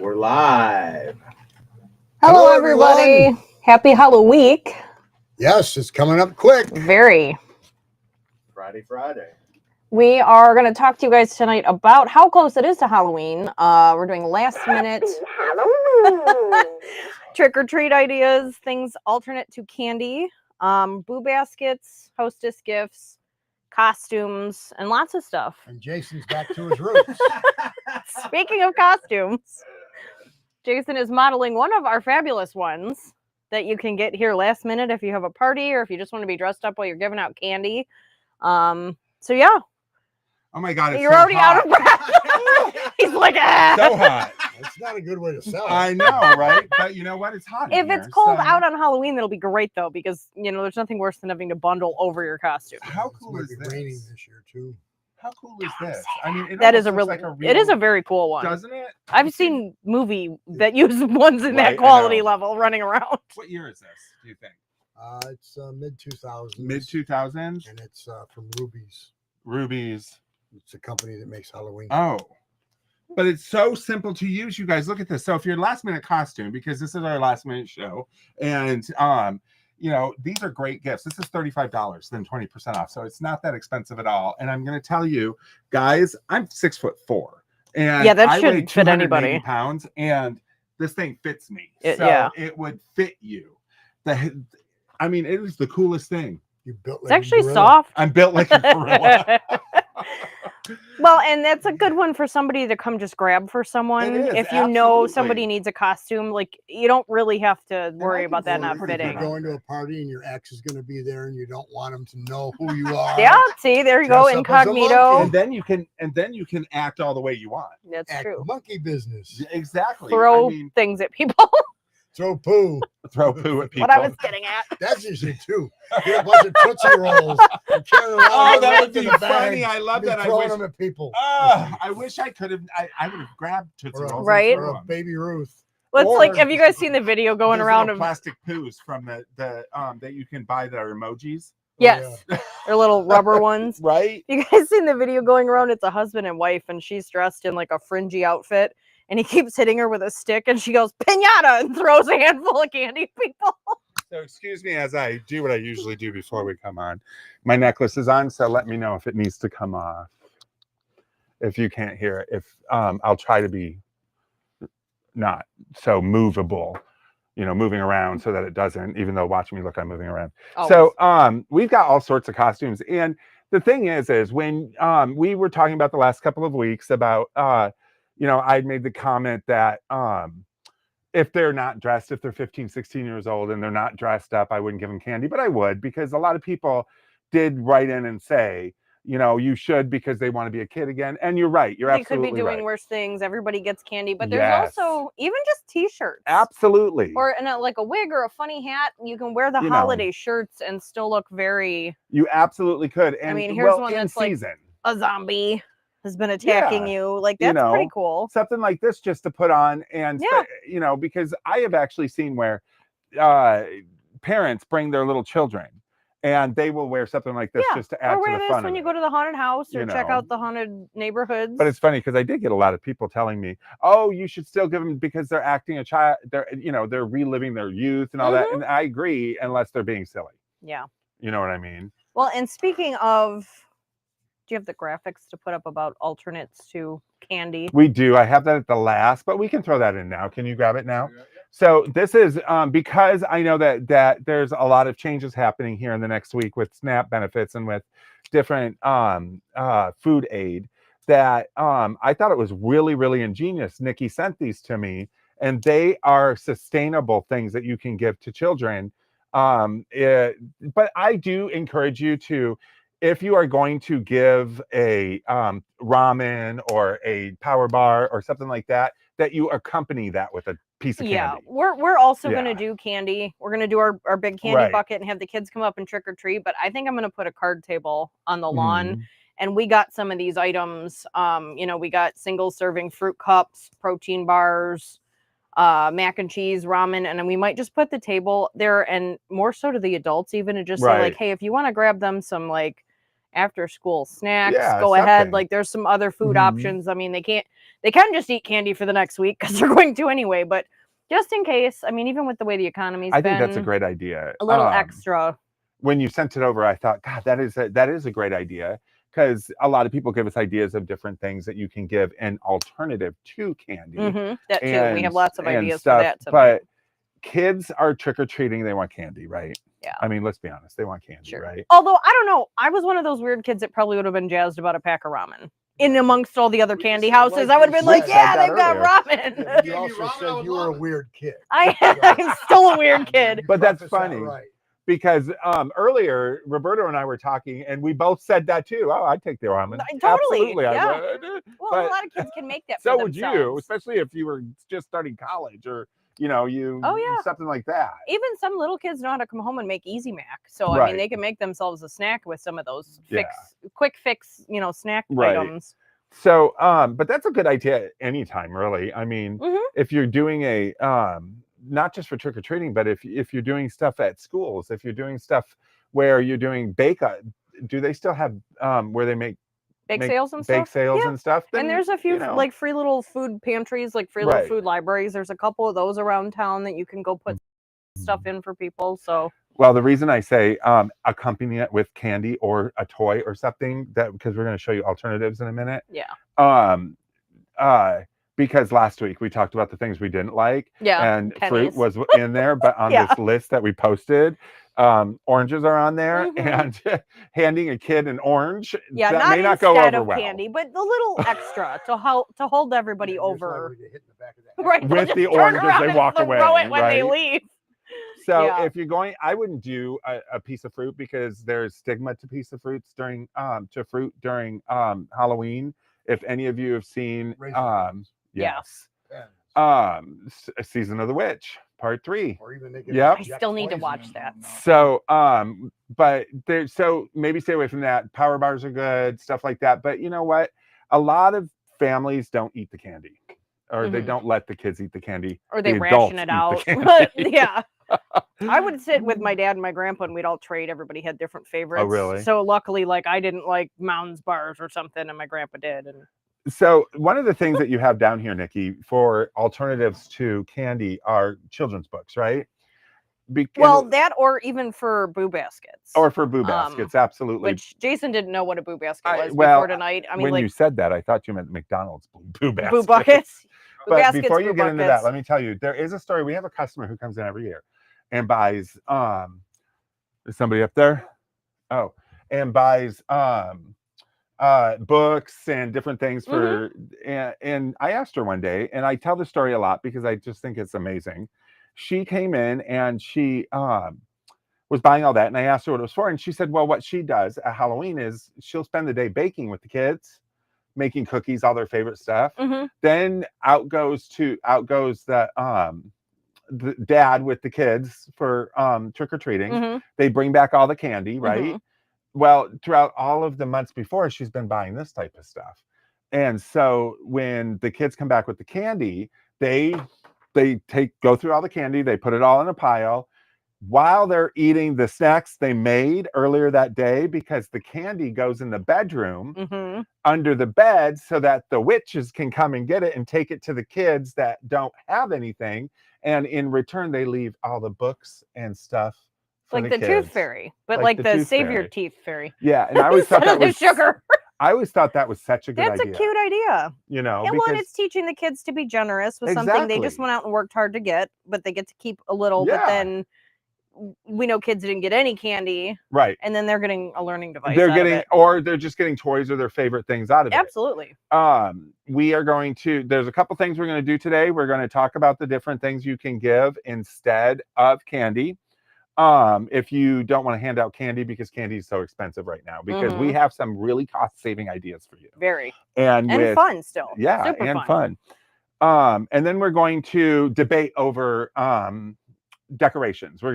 We're live. Hello, everybody. everyone. Happy Halloween. Yes, it's coming up quick. Very. Friday. We are going to talk to you guys tonight about how close it is to Halloween. We're doing last minute trick or treat ideas, things alternate to candy, boo baskets, hostess gifts, costumes, and lots of stuff. And Jason's back to his roots. Speaking of costumes, Jason is modeling one of our fabulous ones that you can get here last minute if you have a party or if you just want to be dressed up while you're giving out candy. So yeah. Oh my God, it's You're so already hot. out of breath. He's like, ah. So hot. That's not a good way to sell it. I know, right? But you know what? It's hot. If in it's here, cold so- out on Halloween, that'll be great though, because there's nothing worse than having to bundle over your costume. How It's cool gonna is be this? raining this year too. How cool is this? I mean, it That is almost a looks really, like a it is a real- very cool one. Doesn't it? I've seen movie that use ones in Right, I that quality know. level running around. What year is this? Do you think? It's mid 2000s. Mid 2000s. And it's from Ruby's. Rubies. It's a company that makes Halloween. Oh. But it's so simple to use, you guys. Look at this. So if you're last minute costume, because this is our last minute show, and these are great gifts. This is $35, then 20% off. So it's not that expensive at all. And I'm gonna tell you, guys, I'm 6'4", and Yeah, that I weigh should fit 280 anybody. pounds, and this thing fits me. Yeah. It would fit you. It is the coolest thing. You built It's like a actually gorilla. soft. I'm built like a gorilla. Well, and that's a good one for somebody to come just grab for someone. It is, If you know absolutely. somebody needs a costume, like you don't really have to worry I about can that see not pretty If you're fitting. good. going to a party and your ex is going to be there and you don't want them to know who you are. Yeah, see, there you go, Dress up as a incognito. monkey. and then you can act all the way you want. That's Act true. monkey business. Exactly. Throw I mean, things at people. Throw poo. throw poo at people. What I was getting at. That's usually too. Get a bunch of Tootsie Rolls and carry them around. Oh, that would with be in a bag funny. I love and be that. I throwing wish. them at people. I wish I could have. I would have grabbed Tootsie Or a- Rolls. Right? Or a Baby Ruth. Let's Or- like, have you guys seen the video going Those around little of plastic poos from the that you can buy that are emojis, yes, or little rubber ones. right? You guys seen the video going around? It's a husband and wife, and she's dressed in like a fringy outfit, and he keeps hitting her with a stick, and she goes pinata and throws a handful of candy at people. So excuse me as I do what I usually do before we come on. My necklace is on, so let me know if it needs to come off. If you can't hear it, if I'll try to be not so movable, moving around so that it doesn't, even though watch me look, I'm moving around. So we've got all sorts of costumes. And the thing is when we were talking about the last couple of weeks about, I'd made the comment that if they're not dressed, if they're 15, 16 years old and they're not dressed up, I wouldn't give them candy, but I would, because a lot of people did write in and say, you should, because they want to be a kid again. And you're right. You're they absolutely could be doing right. worse things. Everybody gets candy, but there's Yes. also even just T-shirts. Absolutely. Or like a wig or a funny hat. You can wear the holiday shirts and still look very. You absolutely could. And I mean, here's one in that's like season. a zombie has been attacking you. Like that's pretty cool. Something like this just to put on, and because I have actually seen where parents bring their little children and they will wear something like this just to add or to wear the this fun when of you it. go to the haunted house or check out the haunted neighborhoods. But it's funny because I did get a lot of people telling me, "Oh, you should still give them because they're acting a child. They're reliving their youth and all that." And I agree, unless they're being silly. Yeah. You know what I mean? Well, and speaking of, do you have the graphics to put up about alternates to candy? We do. I have that at the last, but we can throw that in now. Can you grab it now? So this is because I know that there's a lot of changes happening here in the next week with SNAP benefits and with different food aid, that I thought it was really, really ingenious. Nikki sent these to me, and they are sustainable things that you can give to children. But I do encourage you to, if you are going to give a ramen or a power bar or something like that, that you accompany that with a piece of candy. Yeah, we're also going to do candy. We're going to do our big candy bucket and have the kids come up and trick or treat. But I think I'm going to put a card table on the lawn. And we got some of these items. We got single serving fruit cups, protein bars, mac and cheese, ramen, and then we might just put the table there, and more so to the adults even, to just say like, hey, if you want to grab them some like after school snacks, go ahead. Like there's some other food options. I mean, They can just eat candy for the next week because they're going to anyway. But just in case, I mean, even with the way the economy's I been, think that's a great idea. a little extra. When you sent it over, I thought, God, that is a great idea, because a lot of people give us ideas of different things that you can give an alternative to candy. That too. We have lots of ideas stuff, for that tonight. But kids are trick-or-treating, they want candy, right? Yeah. I mean, let's be honest, they want candy, Sure. right? Although, I don't know, I was one of those weird kids that probably would have been jazzed about a pack of ramen. In amongst all the other candy houses, I would have been like, yeah, they've got ramen. Yeah, you also said you were a weird kid. I'm still a weird kid. But that's funny. Right. Because earlier, Roberto and I were talking, and we both said that too. Oh, I'd take the ramen. Totally. Absolutely, Yeah. I would. Well, But a lot of kids can make that for so would themselves. you, especially if you were just starting college, or something like that. Even some little kids know how to come home and make Easy Mac. So, I Right. mean, they can make themselves a snack with some of those Yeah. quick fix, snack Right. items. So, but that's a good idea anytime, really. I mean, if you're doing a, not just for trick-or-treating, but if you're doing stuff at schools, if you're doing stuff where you're doing do they still have, where they make Bake sales and bake stuff? sales Yeah. and stuff? And there's a few like free little food pantries, like free little Right. food libraries. There's a couple of those around town that you can go put stuff in for people. So, well, the reason I say accompany it with candy or a toy or something, because we're going to show you alternatives in a minute. yeah. Because last week we talked about the things we didn't like, Yeah. and Kenny's. fruit was in there, but on Yeah. this list that we posted, oranges are on there, and handing a kid an orange, Yeah, that may not go instead over of well. candy, but the little extra to hold everybody over. Right. Right. they'll With just the turn oranges, around they and walk throw away, it when they right? leave. So Yeah. if you're going, I wouldn't do a piece of fruit, because there's stigma to piece of fruits during fruit during Halloween. If any of you have seen yes. Season of the Witch, Part 3. Or even Yep. I still need to watch that. So but so maybe stay away from that. Power bars are good, stuff like that. But you know what? A lot of families don't eat the candy, or they don't let the kids eat the candy, or they the ration adults it eat the out. candy. Yeah. I would sit with my dad and my grandpa and we'd all trade. Everybody had different favorites. Oh, really? So luckily, like, I didn't like Mounds bars or something, and my grandpa did. And So one of the things that you have down here, Nikki, for alternatives to candy are children's books, right? well, that or even for Boo Baskets. Or for Boo Baskets, absolutely. Which Jason didn't know what a Boo Basket was well, before tonight. I mean, when like, you said that, I thought you meant McDonald's Boo Baskets. Boo Buckets. Boo But Baskets, before you Boo get into that, Buckets. let me tell you, there is a story. We have a customer who comes in every year and buys is somebody up there? Oh, and buys books and different things for and I asked her one day, and I tell the story a lot because I just think it's amazing. She came in and she was buying all that, and I asked her what it was for, and she said, well, what she does at Halloween is she'll spend the day baking with the kids, making cookies, all their favorite stuff. Then out goes the dad with the kids for trick-or-treating. They bring back all the candy, right? Well, throughout all of the months before, she's been buying this type of stuff. And so when the kids come back with the candy, they go through all the candy, they put it all in a pile while they're eating the snacks they made earlier that day, because the candy goes in the bedroom under the bed so that the witches can come and get it and take it to the kids that don't have anything. And in return, they leave all the books and stuff. Like the kids. Tooth Fairy, but like the Save Your Fairy. Teeth Fairy. Yeah, and I always thought that was sugar. I always thought that was such a good That's idea. a cute idea. You know, and because well, it's teaching the kids to be generous with something they just went out and worked hard to get, but they get to keep a little. Yeah. But then we know kids didn't get any candy, right? And then they're getting a learning device. Or they're just getting toys or their favorite things out of it. Absolutely. We are going to. There's a couple things we're going to do today. We're going to talk about the different things you can give instead of candy. If you don't want to hand out candy because candy is so expensive right now, because we have some really cost-saving ideas for you. Very. And fun still. Yeah, super and fun. And then we're going to debate over decorations. We're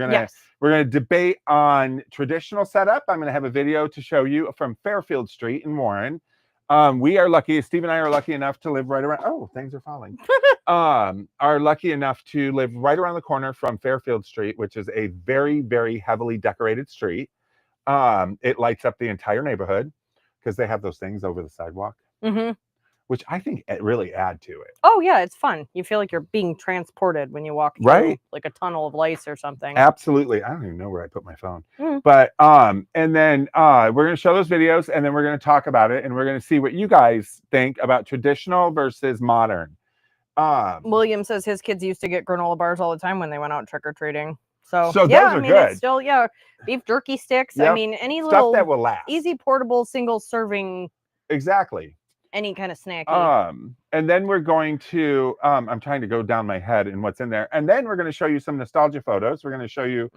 gonna debate on traditional setup. I'm gonna have a video to show you from Fairfield Street in Warren. We are lucky, Steve and I are lucky enough to live right around, oh, things are falling. Are lucky enough to live right around the corner from Fairfield Street, which is a very, very heavily decorated street. It lights up the entire neighborhood because they have those things over the sidewalk. which I think it really add to it. Oh yeah, it's fun. You feel like you're being transported when you walk through Right. like a tunnel of lice or something. Absolutely. I don't even know where I put my phone. Mm. But and then we're going to show those videos, and then we're going to talk about it, and we're going to see what you guys think about traditional versus modern. William says his kids used to get granola bars all the time when they went out trick-or-treating. So those yeah, are I mean good. it's still beef jerky sticks. Yep. I mean any Stuff little that will last. easy portable single serving, Exactly. any kind of snacky. And then we're going to I'm trying to go down my head and what's in there. And then we're going to show you some nostalgia photos. We're going to show you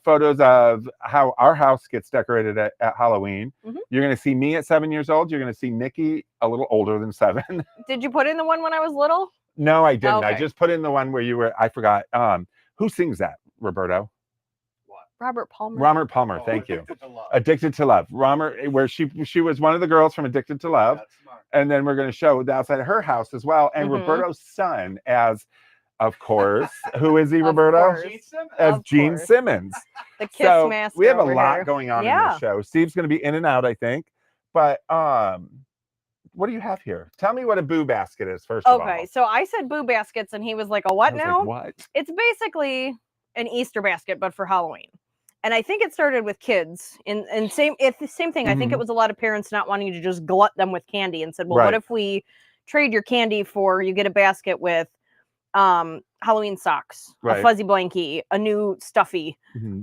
photos of how our house gets decorated at Halloween. You're going to see me at 7 years old. You're going to see Nikki a little older than 7. Did you put in the one when I was little? No, I didn't. Okay. I just put in the one where you were, I forgot. Who sings that, Roberto? Robert Palmer. Robert Palmer, thank you. Addicted to Love. Robert, where she was one of the girls from Addicted to Love. That's smart. And then we're going to show the outside of her house as well. And Roberto's son as, of course, who is he, Roberto? course. Gene Simmons. As Of Gene course. Simmons. The Kiss So Master. we have a over lot here. going on in Yeah. this show. Steve's going to be in and out, I think. But what do you have here? Tell me what a boo basket is, first of all. Okay, so I said boo baskets, and he was like, "A what I was now?" like, what? It's basically an Easter basket, but for Halloween. And I think it started with kids. And it's the same thing. I think it was a lot of parents not wanting to just glut them with candy and said, "Well, what if we trade your candy for you get a basket with Halloween socks, a fuzzy blankie, a new stuffy,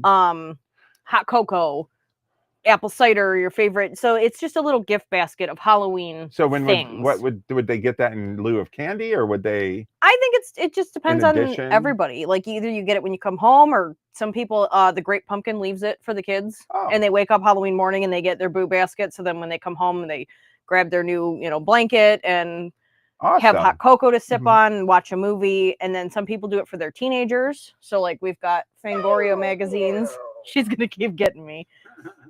hot cocoa, apple cider, your favorite." So it's just a little gift basket of Halloween. So when things. would they get that in lieu of candy, or would they? I think it just depends on addition? everybody. Like either you get it when you come home, or some people the Great Pumpkin leaves it for the kids, and they wake up Halloween morning and they get their boo basket. So then when they come home, they grab their new blanket and have hot cocoa to sip on and watch a movie. And then some people do it for their teenagers. So like we've got Fangoria magazines. She's gonna keep getting me.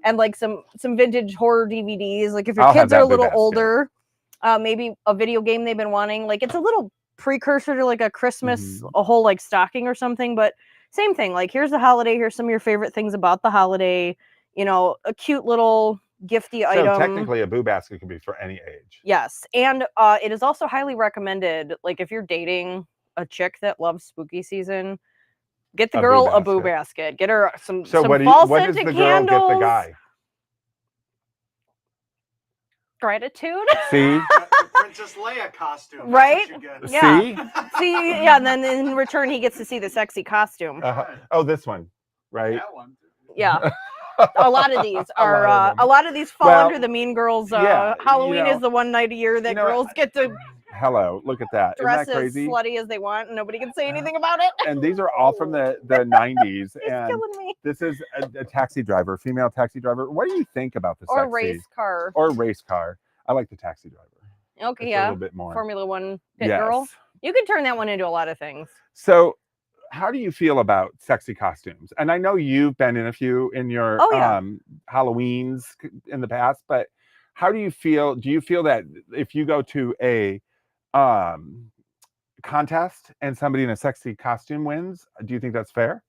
And like some vintage horror DVDs. Like if your kids are a little older, maybe a video game they've been wanting. Like it's a little precursor to like a Christmas, a whole like stocking or something. But same thing. Like here's the holiday. Here's some of your favorite things about the holiday. A cute little gifty item. So technically, a boo basket can be for any age. Yes, and it is also highly recommended. Like if you're dating a chick that loves spooky season, get the girl a boo basket. Get her some what fall does scented the girl candles. get the guy? Gratitude. See? The Princess Leia costume. That's right? what you get. Yeah. See, yeah, and then in return he gets to see the sexy costume. Oh, this one, right? That one. Yeah. A lot of these are a lot of these fall under the Mean Girls. Halloween is the one night a year that girls get to Hello, look at that. dress Isn't that crazy? as slutty as they want, and nobody can say anything about it. And these are all from the 90s. And killing me. this is a taxi driver, female taxi driver. What do you think about the Or sexy? race car. Or race car. I like the taxi driver. Okay, It's yeah. a little bit more. Formula One pit girl. You can turn that one into a lot of things. So how do you feel about sexy costumes? And I know you've been in a few in your Halloweens in the past, but how do you feel? Do you feel that if you go to a contest and somebody in a sexy costume wins, do you think that's fair?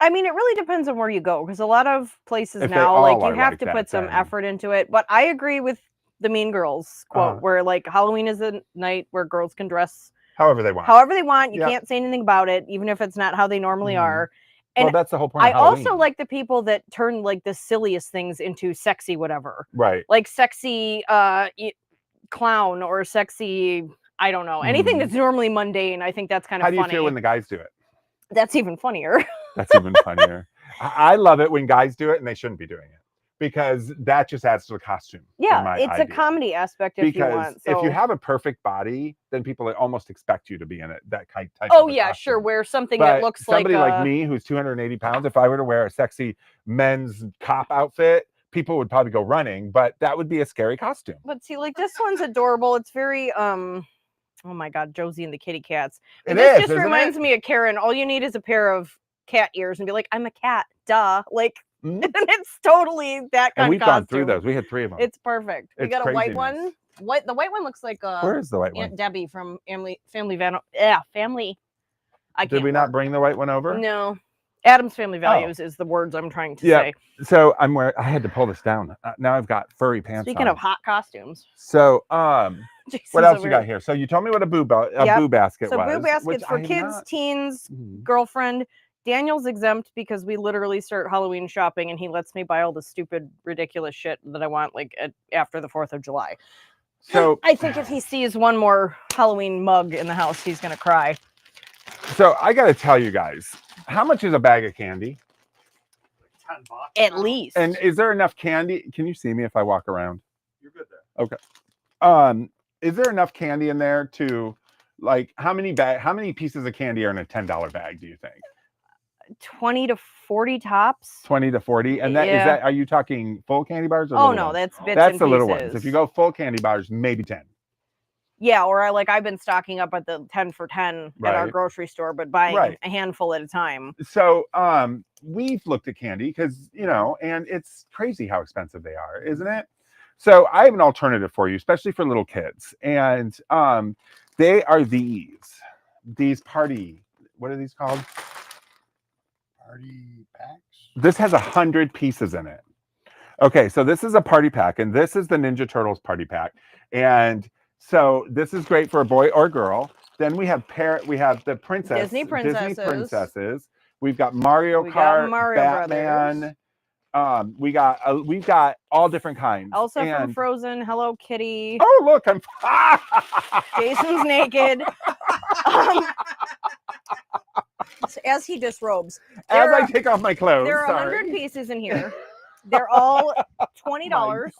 I mean, it really depends on where you go, because a lot of places now, like you have to put some effort into it. But I agree with the Mean Girls quote, where like Halloween is a night where girls can dress however they want. You can't say anything about it, even if it's not how they normally are. And well, that's the whole point. I also like the people that turn like the silliest things into sexy whatever. Right. Like sexy clown or sexy, I don't know, anything that's normally mundane. I think that's kind of funny. How do you feel when the guys do it? That's even funnier. That's even funnier. I love it when guys do it and they shouldn't be doing it, because that just adds to the costume. Yeah, it's a comedy aspect if you want. So. If you have a perfect body, then people almost expect you to be in it. That type. Oh yeah, sure. Wear something that looks like somebody like me who's 280 pounds. If I were to wear a sexy men's cop outfit, people would probably go running. But that would be a scary costume. But see, like this one's adorable. It's very oh my God, Josie and the Kitty Cats. But this just reminds me of Karen. All you need is a pair of cat ears and be like, I'm a cat, duh. Like, and it's totally that kind of costume. And we've gone through those. We had 3 of them. It's perfect. We got a white one. The white one looks like where is the white one? Aunt Debbie from Family Van. Yeah, Family. Did we not bring the white one over? No. Adam's Family Values is the words I'm trying to say. So I had to pull this down. Now I've got furry pants. Speaking of hot costumes. So Jason's What else over you got here? So you told me what a boo basket So was. boo baskets which for I am kids, not- teens, Mhm. girlfriend. Daniel's exempt because we literally start Halloween shopping and he lets me buy all the stupid, ridiculous shit that I want like after the 4th of July. So I think if he sees one more Halloween mug in the house, he's gonna cry. So I got to tell you guys, how much is a bag of candy? $10 At now. least. And is there enough candy? Can you see me if I walk around? You're good there. Okay. Is there enough candy in there to, like, how many pieces of candy are in a $10 bag, do you think? 20 to 40 tops. 20 to 40? And that is Yeah. that, are you talking full candy bars or Oh little no, ones? that's bits That's and the little pieces. ones. If you go full candy bars, maybe 10. Yeah, or I've been stocking up at the 10 for 10 at our Right. grocery store, but buying Right. a handful at a time. So we've looked at candy because, you know, and it's crazy how expensive they are, isn't it? So I have an alternative for you, especially for little kids. And they are these party, what are these called? Party packs. This has 100 pieces in it. Okay, so this is a party pack, and this is the Ninja Turtles party pack. And so this is great for a boy or girl. Then we have the Disney princesses. We've got Mario We got Kart, Mario Batman. We've got all different kinds. Elsa from Frozen, Hello Kitty. Oh, look, I'm Jason's naked. As he disrobes. As I take off my clothes. There are 100 pieces in here. They're all $20.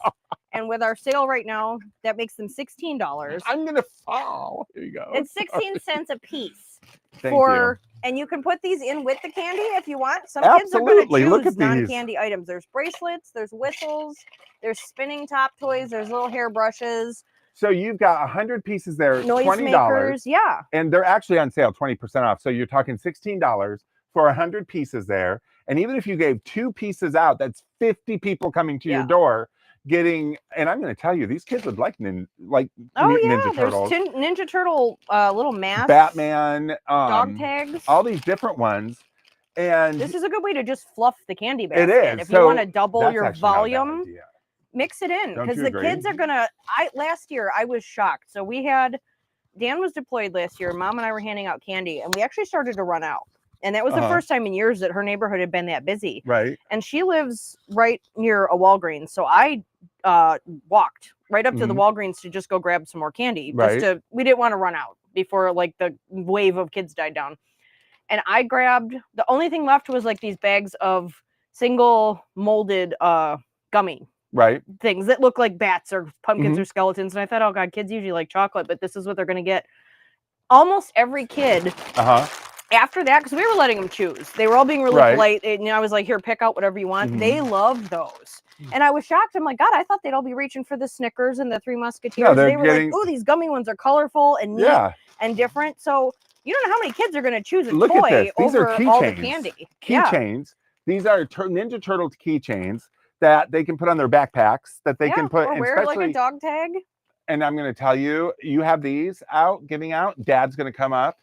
And with our sale right now, that makes them $16. I'm gonna fall. Here you go. It's 16 cents a piece. Thank you. And you can put these in with the candy if you want. Some kids are going to Absolutely. Look choose at these. non-candy items. There's bracelets, there's whistles, there's spinning top toys, there's little hair brushes. So you've got 100 pieces there, Noise $20. makers, yeah. And they're actually on sale, 20% off. So you're talking $16 for 100 pieces there. And even if you gave 2 pieces out, that's 50 people coming to your door getting, and I'm going to tell you, these kids would like Ninja Turtles. There's Ninja Turtle little masks. Batman. Dog tags. All these different ones. And this is a good way to just fluff the candy basket. It is. If you want to double your volume, idea. Mix it in. Don't Because you the agree? kids are going to, last year I was shocked. So Dan was deployed last year. Mom and I were handing out candy and we actually started to run out. And that was the first time in years that her neighborhood had been that busy. Right. And she lives right near a Walgreens. So I walked right up to the Walgreens to just go grab some more candy. Right. We didn't want to run out before like the wave of kids died down. And I grabbed, the only thing left was like these bags of single molded gummy things that look like bats or pumpkins or skeletons. And I thought, oh God, kids usually like chocolate, but this is what they're going to get. Almost every kid after that, because we were letting them choose. They were all being really polite. And I was like, here, pick out whatever you want. They loved those. And I was shocked. I'm like, God, I thought they'd all be reaching for the Snickers and the Three Musketeers. They were like, oh, these gummy ones are colorful and neat and different. So you don't know how many kids are going to choose a toy over all the candy. Keychains. These are Ninja Turtle keychains that they can put on their backpacks, that they can put, or wear like a dog tag. And I'm going to tell you, you have these giving out. Dad's going to come up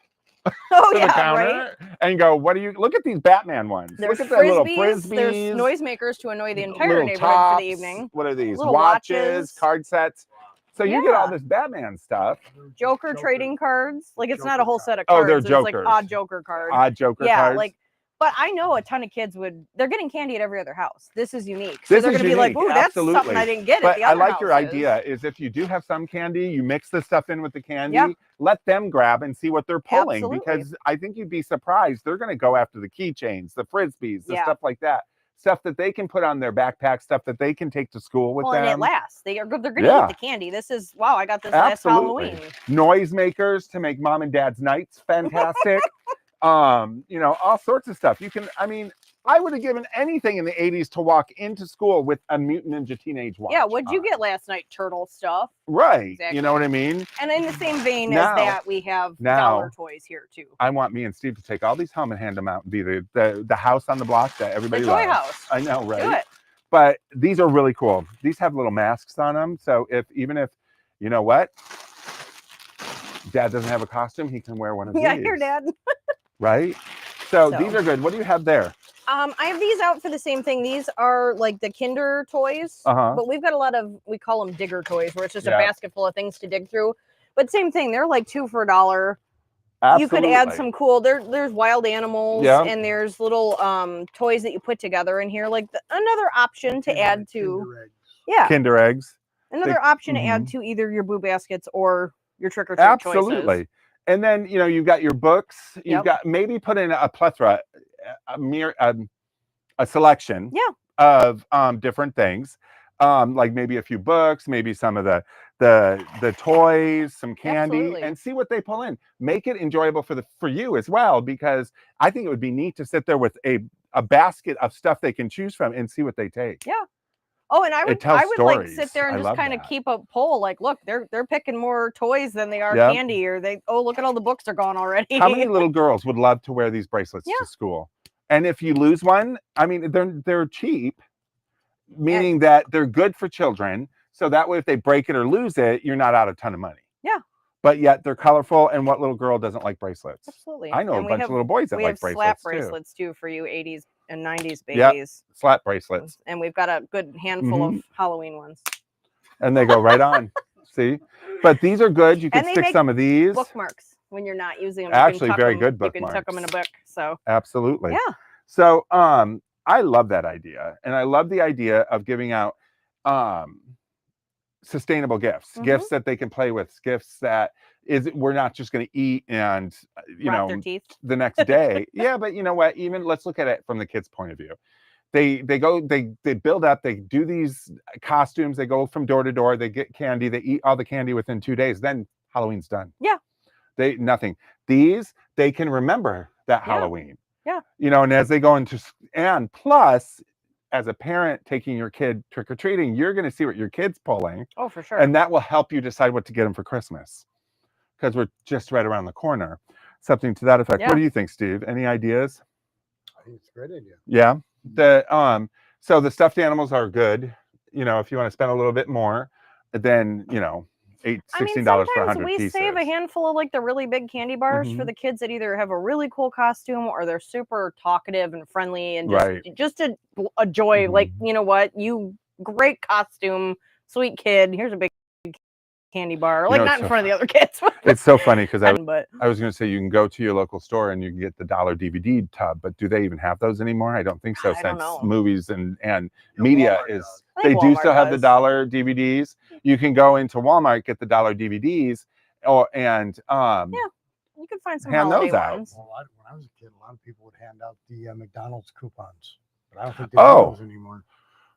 to the counter and go, what do you, look at these Batman ones. There's look at the little There's frisbees. noisemakers to annoy the entire neighborhood tops, for the evening. What are these? Little Watches, card sets. So you get all this Batman stuff. Joker trading cards. Like it's not a whole set of cards. Oh, they're Jokers. Jokers. It's like odd Joker cards. Odd Joker cards. But I know a ton of kids they're getting candy at every other house. This is unique. So they're going to be like, ooh, that's something I didn't get at the other I like your houses. idea is if you do have some candy, you mix the stuff in with the candy, let them grab and see what they're pulling. Because I think you'd be surprised. They're going to go after the keychains, the frisbees, the stuff like that. Stuff that they can put on their backpack, stuff that they can take to school with them. And it lasts. They're going to eat the candy. This is, wow, I got this last Halloween. Noisemakers to make mom and dad's nights fantastic. All sorts of stuff. I would have given anything in the 80s to walk into school with a Mutant Ninja Teenage Watch. Yeah, what'd you get last night? Turtle stuff. Right. Exactly. You know what I mean? And in the same vein as that, we have dollar toys here too. I want me and Steve to take all these home and hand them out and be the house on the block that everybody loves. The toy house. I know, right? Do it. But these are really cool. These have little masks on them. So even if, you know what? Dad doesn't have a costume, he can wear one of these. Yeah, here, Dad. Right? So these are good. What do you have there? I have these out for the same thing. These are like the Kinder toys, but we've got a lot of, we call them digger toys, where it's just a basket full of things to dig through. But same thing, they're like 2 for $1. You could add some cool. There's wild animals and there's little toys that you put together in here, like another option to add to. Kinder eggs. Another option to add to either your Boo Baskets or your trick or treat choices. And then you've got your books. You've got maybe put in a plethora, a selection of different things, like maybe a few books, maybe some of the toys, some candy, and see what they pull in. Make it enjoyable for you as well, because I think it would be neat to sit there with a basket of stuff they can choose from and see what they take. Yeah. Oh, and I would like sit there and just kind of keep a poll. Like, look, they're picking more toys than they are candy, or look at all the books are gone already. How many little girls would love to wear these bracelets to school? And if you lose one, I mean, they're cheap, meaning that they're good for children. So that way, if they break it or lose it, you're not out a ton of money. Yeah. But yet they're colorful, and what little girl doesn't like bracelets? Absolutely. I know a bunch of little boys that like bracelets. We have slap bracelets too for you 80s and 90s babies. Slap bracelets. And we've got a good handful of Halloween ones. And they go right on. See? But these are good. You can stick some of these. Bookmarks when you're not using them. Actually, very good bookmarks. You can tuck them in a book. So absolutely. Yeah. So I love that idea. And I love the idea of giving out sustainable gifts, gifts that they can play with, gifts that we're not just going to eat and the next day. Yeah, but you know what, even let's look at it from the kids' point of view. They build up, they do these costumes, they go from door to door, they get candy, they eat all the candy within 2 days, then Halloween's done. Yeah. Nothing. These, they can remember that Halloween. Yeah. And as they go into, and plus, as a parent taking your kid trick-or-treating, you're going to see what your kid's pulling. Oh, for sure. And that will help you decide what to get them for Christmas, because we're just right around the corner. Something to that effect. Yeah. What do you think, Steve? Any ideas? I think it's a great idea. Yeah. So the stuffed animals are good. If you want to spend a little bit more, then, $16 for 100 pieces. We save a handful of like the really big candy bars for the kids that either have a really cool costume or they're super talkative and friendly and just a joy. Like, you know what, you great costume, sweet kid. Here's a big candy bar. Like not in front of the other kids. It's so funny because I was going to say you can go to your local store and you can get the $1 DVD tub, but do they even have those anymore? I don't think so. Since movies and media is. They do still have the $1 DVDs. You can go into Walmart, get the $1 DVDs, you can find some hand those out. Well, when I was a kid, a lot of people would hand out the McDonald's coupons, but I don't think they do those anymore.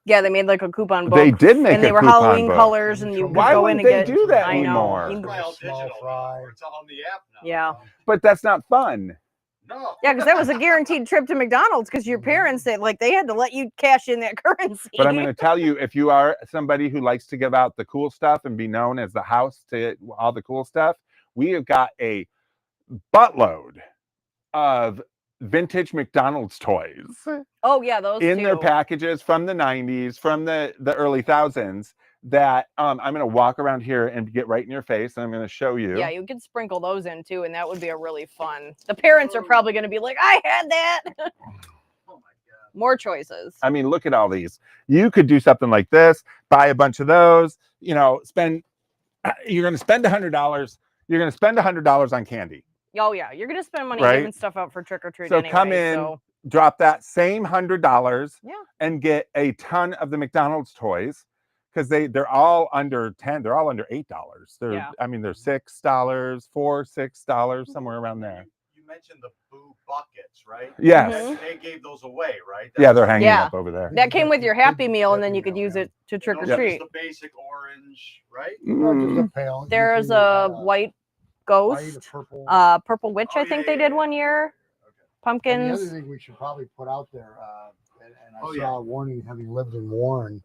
Yeah, they made like a coupon book. They did make, and they were Halloween colors, and you why go in and get. Why wouldn't they do that anymore? It's all digital. It's all on the app now. Yeah, but that's not fun. No. Yeah, because that was a guaranteed trip to McDonald's because your parents said they had to let you cash in that currency. But I'm going to tell you, if you are somebody who likes to give out the cool stuff and be known as the house to all the cool stuff, we have got a buttload of vintage McDonald's toys. Oh yeah, those in their packages from the 90s, from the early thousands. That I'm going to walk around here and get right in your face, and I'm going to show you. Yeah, you could sprinkle those in too, and that would be a really fun. The parents are probably going to be like, "I had that." Oh my god! More choices. I mean, look at all these. You could do something like this. Buy a bunch of those. You're going to spend $100. You're going to spend $100 on candy. Oh yeah, you're going to spend money giving stuff out for trick or treat. So anyway, come in, drop that same $100, and get a ton of the McDonald's toys. Because they're all under 10, they're all under $8. I mean, they're $6, $4, $6, somewhere around there. You mentioned the Boo buckets, right? Yes. They gave those away, right? They're hanging up over there. That came with your Happy Meal, and then you could use it to trick or treat. The basic orange, right? There is a white ghost, purple witch. I think they did one year. Pumpkins. And the other thing we should probably put out there, and I saw a warning having lived in Warren.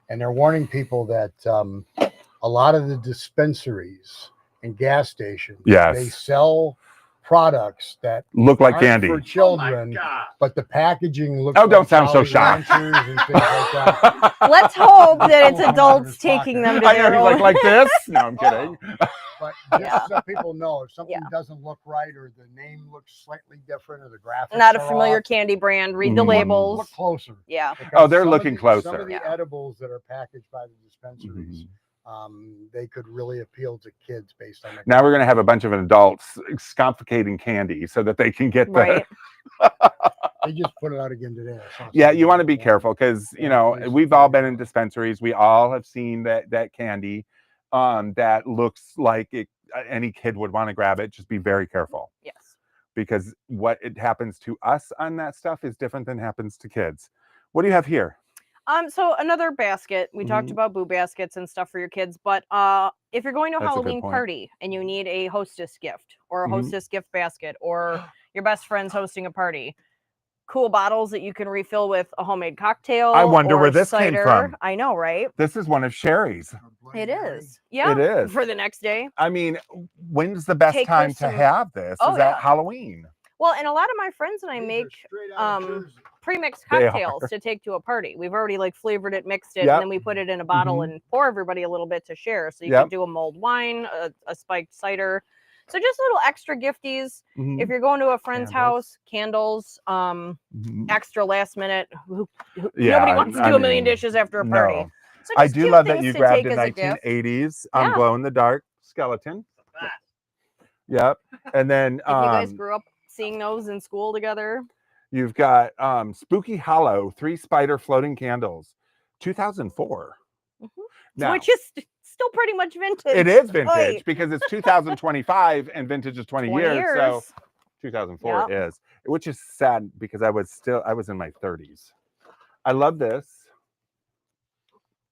And they're warning people that a lot of the dispensaries and gas stations, they sell products that Look like aren't candy. for Oh my children, God. but the packaging looks. Oh, like don't sound so Jolly shocked. Ranchers and things like that. Let's hope that it's Come out of adults his taking pocket. them to I know their he's own. like this. No, I'm kidding. But Yeah. just so people know, if something Yeah. doesn't look right or the name looks slightly different or the graphics Not a are familiar off, candy brand. Read the Mm. labels. look closer. Yeah. Because Oh, they're some of looking Some closer. of the Yeah. edibles that are packaged by the dispensaries, Mhm. they could really appeal to kids based on. Now we're going to have a bunch of adults confiscating candy so that they can get the. Right. They just put it out again today. I saw Yeah, something you want to on be the careful because you Yeah, know please. we've all been in dispensaries. We all have seen that candy that looks like any kid would want to grab it. Just be very careful Yes. because what it happens to us on that stuff is different than happens to kids. What do you have here? So another basket. We talked Mhm. about boo baskets and stuff for your kids, but if you're going to a That's a good Halloween point. party and you need a hostess gift or a Mhm. hostess gift basket or your best friend's hosting a party, cool bottles that you can refill with a homemade cocktail. I wonder or where this came cider. from. I know, right? This is one of Sherry's. It is. Yeah. It is. For the next day. I mean, when's the best Take her time to some- have this? Oh, Is that yeah. Halloween? Well, and a lot of my friends and I make pre-mixed They cocktails are. to take to a party. We've already like flavored it, mixed it, Yep. and then we put it in a bottle Mhm. and pour everybody a little bit to share. So you Yep. could do a mulled wine, a spiked cider. So just little extra gifties. Mhm. If you're going to a friend's Candles. house, candles, Mhm. extra last minute. Yeah, Nobody wants to I do a million mean, dishes after a party. no. So I just do cute love that things you to grabbed take a as a gift. 1980s Yeah. glow in the dark skeleton. Yep. And then If you guys grew up seeing those in school together. you've got Spooky Hollow 3 spider floating candles, 2004. Now, Which is still pretty much vintage. it is vintage Oy. because it's 2025 and vintage is 20 years. So 2004 Yep. is, which is sad because I was in my 30s. I love this.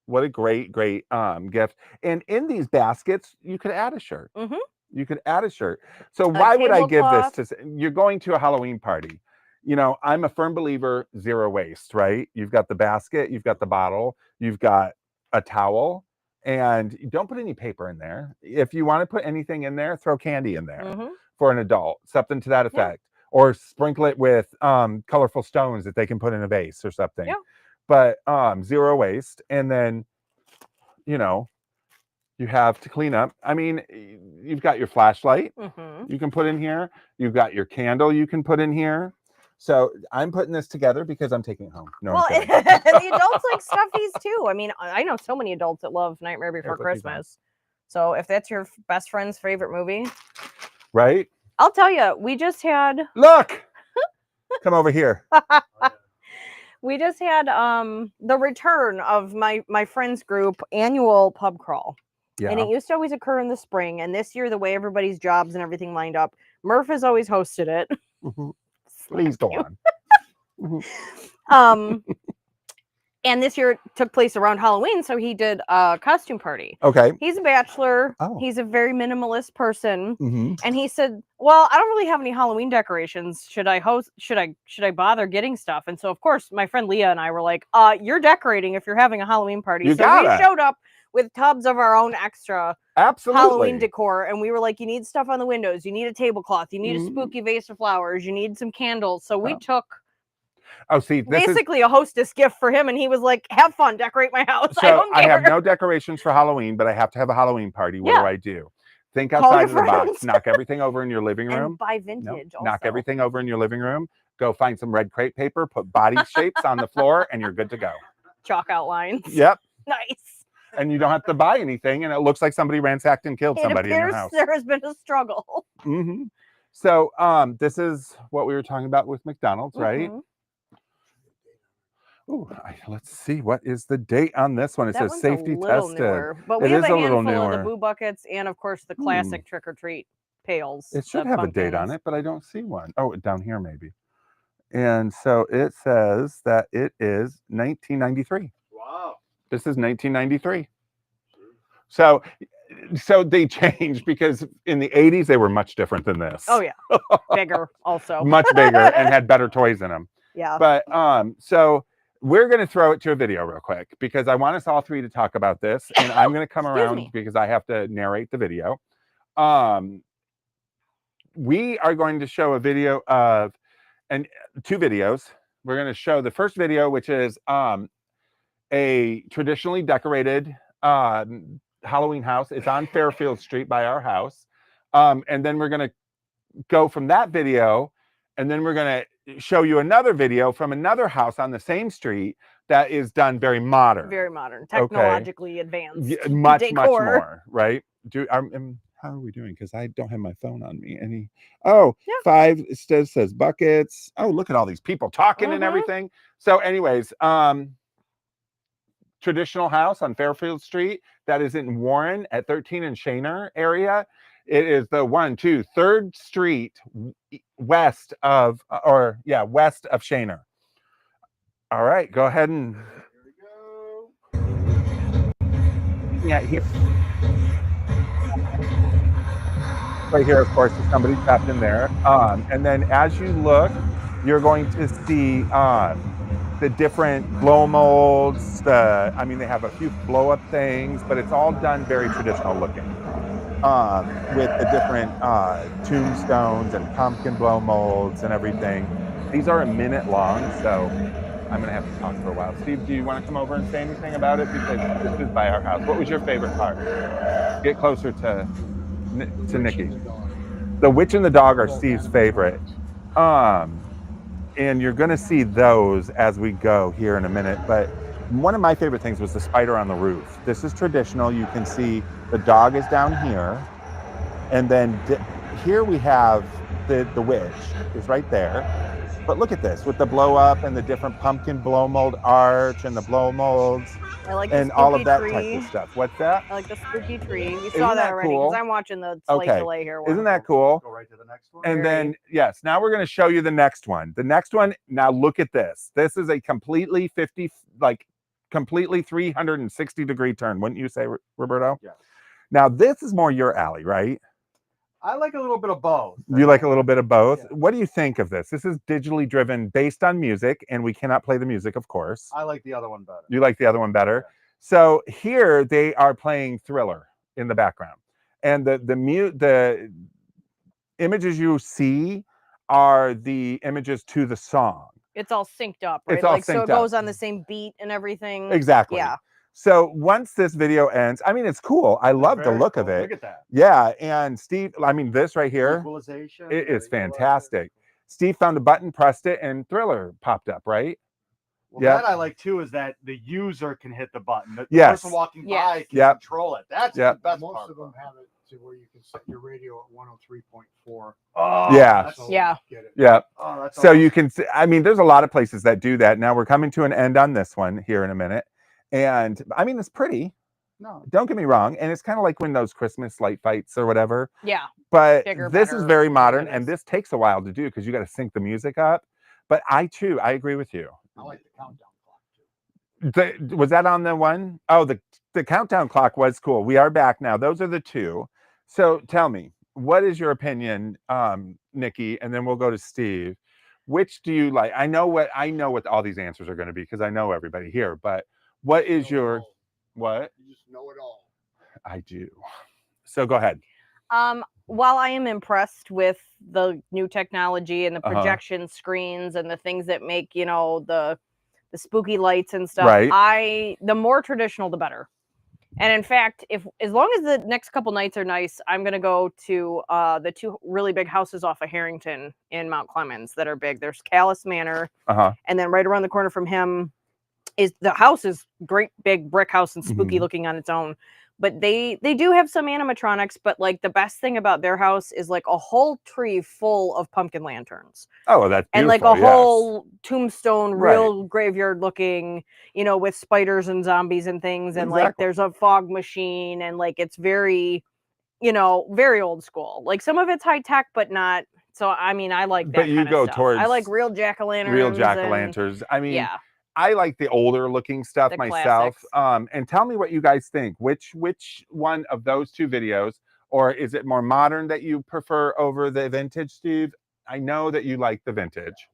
What a great gift. And in these baskets, you could add a shirt. Mhm. You could add a shirt. So why would I give this to, you're going to a Halloween party. You know, I'm a firm believer, zero waste, right? You've got the basket, you've got the bottle, you've got a towel, and don't put any paper in there. If you want to put anything in there, throw candy in there Mhm. for an adult, something to that effect. Or sprinkle it with colorful stones that they can put in a vase or something. Yeah. But zero waste. And then, you know, you have to clean up. I mean, you've got your flashlight Mhm. you can put in here. You've got your candle you can put in here. So I'm putting this together because I'm taking it home. No, Well, I'm kidding. the adults like stuffies too. I mean, I know so many adults that love Nightmare Before put these on. Christmas. So if that's your best friend's favorite movie, Right? I'll tell you, we just had Look, come over here. we just had the return of my friends group annual pub crawl. Yeah. And it used to always occur in the spring. And this year, the way everybody's jobs and everything lined up, Murph has always hosted it. Mhm. Please go on. And this year it took place around Halloween, so he did a costume party. Okay. He's a bachelor. Oh. He's a very minimalist person. Mhm. And he said, "Well, I don't really have any Halloween decorations. Should I bother getting stuff?" And so, of course, my friend Leah and I were like, you're decorating if you're having a Halloween party." You So gotta. we showed up with tubs of our own extra Absolutely. Halloween decor, and we were like, "You need stuff on the windows. You need a tablecloth. You need Mhm. a spooky vase of flowers. You need some candles." So we Oh. took Oh, see, this is basically a hostess gift for him, and he was like, "Have fun, decorate my house. I so don't I care." have no decorations for Halloween, but I have to have a Halloween party. What Yeah. do I do? Think Call outside your of the box. friends. Knock everything over in your living room. And buy No, vintage. knock also. everything over in your living room. Go find some red crepe paper, put body shapes on the floor, and you're good to go. Chalk outlines. Yep. Nice. And you don't have to buy anything, and it looks like somebody ransacked and killed It somebody in your appears house. there has been a struggle. Hmm. So this is what we were talking about with McDonald's, right? Mhm. Ooh, let's see. What is the date on this one? It That says one's safety a little tested. newer, but It we have is a a little handful of the newer. boo buckets and, of course, the classic trick or treat pails. It should the have a date on pumpkins. it, but I don't see one. Oh, down here maybe. And so it says that it is 1993. Wow. This is 1993. So they changed because in the 80s they were much different than this. Oh yeah, bigger also. Much bigger and had better toys in them. Yeah. But so we're going to throw it to a video real quick because I want us all three to talk about this, and I'm going to come Excuse around me. because I have to narrate the video. we are going to show a video of, and 2 videos. We're going to show the first video, which is a traditionally decorated Halloween house. It's on Fairfield Street by our house. And then we're going to go from that video, and then we're going to show you another video from another house on the same street that is done very modern. Very modern, technologically advanced. Much decor. more, right? How are we doing? Because I don't have my phone on me. Yeah. 5 it says buckets. Oh, look at all these people talking and everything. So anyways, traditional house on Fairfield Street that is in Warren at 13 and Shaner area. It is the 3rd Street west of Shaner. All right, go ahead and Here we go. yeah, here. Right here, of course, is somebody trapped in there. And then as you look, you're going to see the different blow molds. They have a few blow up things, but it's all done very traditional looking. With the different tombstones and pumpkin blow molds and everything. These are a minute long, so I'm gonna have to talk for a while. Steve, do you want to come over and say anything about it? Because this is by our house. What was your favorite part? Get closer to Nikki. The witch and the dog are Steve's favorite. And you're gonna see those as we go here in a minute. But one of my favorite things was the spider on the roof. This is traditional. You can see the dog is down here. And then here we have the witch is right there. But look at this with the blow up and the different pumpkin blow mold arch and the blow molds. I like and all of that type of stuff. What's that? I like the spooky tree. We Isn't saw that that already cool? because I'm watching the slight delay here. Isn't that cool? Go right to the next one. And then, yes, now we're going to show you the next one. The next one, now look at this. This is a completely 360-degree turn, wouldn't you say, Roberto? Yes. Now, this is more your alley, right? I like a little bit of both. You like a little bit of both? Yeah. What do you think of this? This is digitally driven based on music, and we cannot play the music, of course. I like the other one better. You like the other one better? Yeah. So here they are playing Thriller in the background. And the images you see are the images to the song. It's all synced up, right? It's all so synced it goes up. on the same beat and everything. Exactly. Yeah. So once this video ends, it's cool. I love the Very look cool. of it. Look at that. Yeah. And Steve, this right here, Equalization. it is Very fantastic. Steve found a button, pressed it, and Thriller popped up, right? Well, Yeah. that I like too is that the user can hit the button. The Yes. person walking Yes. by can Yep. control it. That's Yep. the best Most part. of them have it to where you can set your radio at 103.4. Oh, Yeah. that's- Yeah. Get it. Yeah. Oh, that's So awesome. you can see, there's a lot of places that do that. Now we're coming to an end on this one here in a minute. And it's pretty. No. Don't get me wrong. And it's kind of like when those Christmas light fights or whatever. Yeah. But Bigger, this is better, very whatever modern, it and is. this takes a while to do because you got to sync the music up. But I agree with you. I like the countdown clock too. Was that on the one? Oh, the countdown clock was cool. We are back now. Those are the 2. So tell me, what is your opinion, Nikki? And then we'll go to Steve. Which do you like? I know what all these answers are going to be because I know everybody here. But what is your what? You just know it all. I do. So go ahead. While I am impressed with the new technology and the Uh-huh. projection screens and the things that make, the spooky lights and stuff, Right. the more traditional, the better. And in fact, as long as the next couple nights are nice, I'm going to go to the 2 really big houses off of Harrington in Mount Clemens that are big. There's Callis Manor, and then right around the corner from him is the house is great big brick house and spooky looking on its own. But they do have some animatronics, but like the best thing about their house is like a whole tree full of pumpkin lanterns. Oh, that's and like beautiful, a whole tombstone, Right. real graveyard looking, with spiders and zombies and things. And like Exactly. there's a fog machine, and like it's very, very old school. Like some of it's high tech, but not. So I like that. But you kind of go stuff. towards I like real jack-o'-lanterns. real and- jack-o'-lanterns. Yeah. I like the older looking stuff The myself. classics. And tell me what you guys think. Which one of those 2 videos, or is it more modern that you prefer over the vintage, Steve? I know that you like the vintage,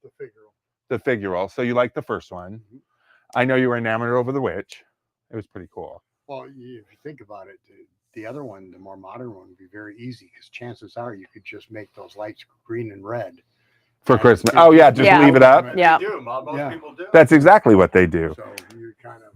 The figural. the figural. So you like the first one. I know you were enamored over the witch. It was pretty cool. Well, if you think about it, the other one, the more modern one, would be very easy because chances are you could just make those lights green and red For and Christmas. it Oh yeah, just Yeah. leave it up. Yeah. They do. Most Yeah. people do. That's exactly what they do. So you're kind of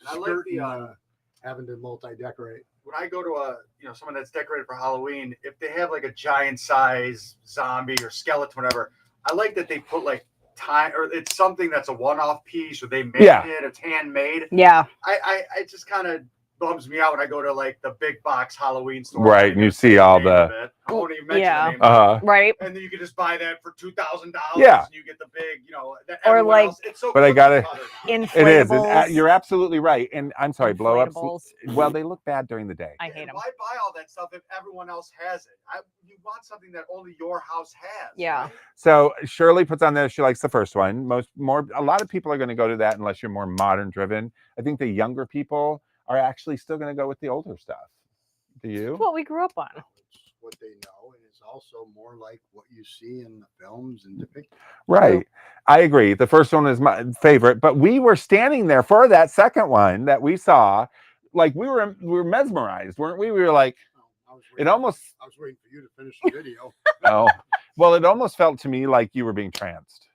I like skirting the, having to multi-decorate. when I go to someone that's decorated for Halloween, if they have like a giant size zombie or skeleton, whatever, I like that they put like time, or it's something that's a one-off piece, or they made it, it's handmade. Yeah. It just kind of bums me out when I go to like the big box Halloween store. Right, and you see all I won't even mention Yeah. the name of it. Right. And then you can just buy that for $2,000. Yeah. And you get the big, that Or everyone like- else, it's so But I cookie gotta- cutter. It is. Inflatables. And, you're absolutely right. And I'm sorry, blow ups. Inflatables. Well, they look bad during the day. I hate them. Why buy all that stuff if everyone else has it? You want something that only your house has. Yeah. right? So Shirley puts on there. She likes the first one. A lot of people are going to go to that unless you're more modern driven. I think the younger people are actually still going to go with the older stuff. Do you? It's what we grew up on. It's what they know, and it's also more like what you see in the films and depicted. Right. I agree. The first one is my favorite, but we were standing there for that second one that we saw. Like we were mesmerized, weren't we? We were like, I was it almost, I was waiting for you to finish the video. oh, well, it almost felt to me like you were being tranced.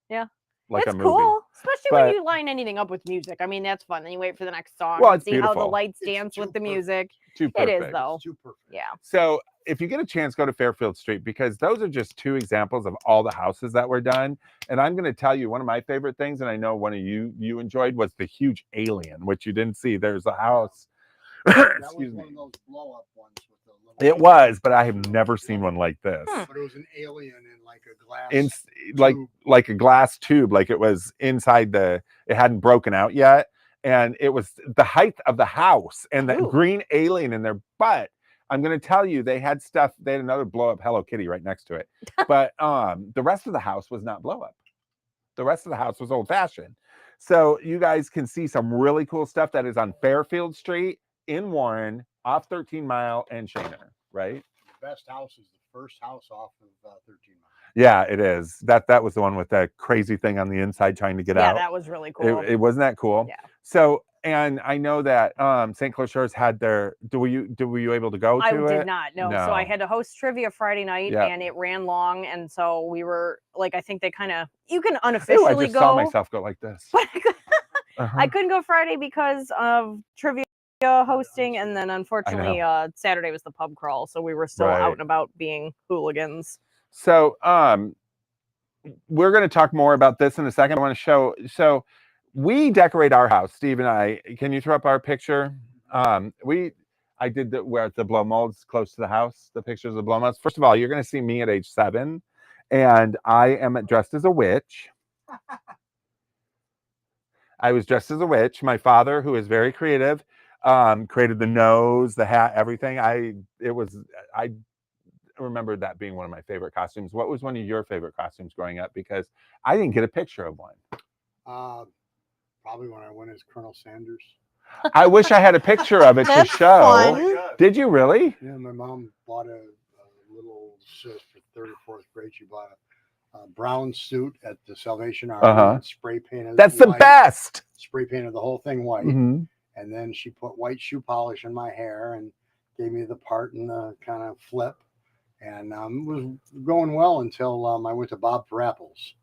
Yeah. Like It's a movie. cool, especially But- when you line anything up with music. I mean, that's fun. Then you wait for the next song Well, and it's see how the beautiful. lights It's dance too with the perfect. music. Too It perfect. is though. It's too perfect. Yeah. So if you get a chance, go to Fairfield Street because those are just two examples of all the houses that were done. And I'm going to tell you one of my favorite things, and I know one of you enjoyed, was the huge alien, which you didn't see. There's a house. That was Excuse one me. of those blow-up ones with the little. It was, but I have never seen one like this. But it was an alien in like a glass. In tube. like a glass tube, like it was inside it hadn't broken out yet, and it was the height of the house, and that Ooh. green alien in there. But I'm going to tell you, they had another blow up Hello Kitty right next to it, but the rest of the house was not blow up. The rest of the house was old fashioned. So you guys can see some really cool stuff that is on Fairfield Street in Warren, off 13 Mile and Shaner, right? The best house is the first house off of 13 Mile. Yeah, it is. That was the one with that crazy thing on the inside trying to get Yeah, out. that was really cool. It wasn't that cool. Yeah. So, and I know that St. Clair Shores had their. Were you able to go to I it? did not. No. So I had to host trivia Friday night, Yeah. and it ran long, and so we were like, I think they kind of you can Ew, I unofficially just saw go. myself go like this. Uh-huh. I couldn't go Friday because of trivia hosting, and then unfortunately Saturday was the pub crawl, so we were still Right. out and about being hooligans. So we're going to talk more about this in a second. I want to show. So we decorate our house, Steve and I. Can you throw up our picture? I did where the blow molds close to the house. The pictures of the blow molds. First of all, you're going to see me at age 7, and I am dressed as a witch. I was dressed as a witch. My father, who is very creative, created the nose, the hat, everything. I remember that being one of my favorite costumes. What was one of your favorite costumes growing up? Because I didn't get a picture of one. Probably when I went as Colonel Sanders. I wish I had a picture of it to That's show. fun. Oh my God. Did you really? Yeah, my mom bought a little sis for 3rd or 4th grade. She bought a brown suit at the Salvation Army. And spray painted. That's the white, best. Spray painted the whole thing white. Mhm. And then she put white shoe polish in my hair and gave me the part in the kind of flip. And it was going well until I went to Bob for Apples.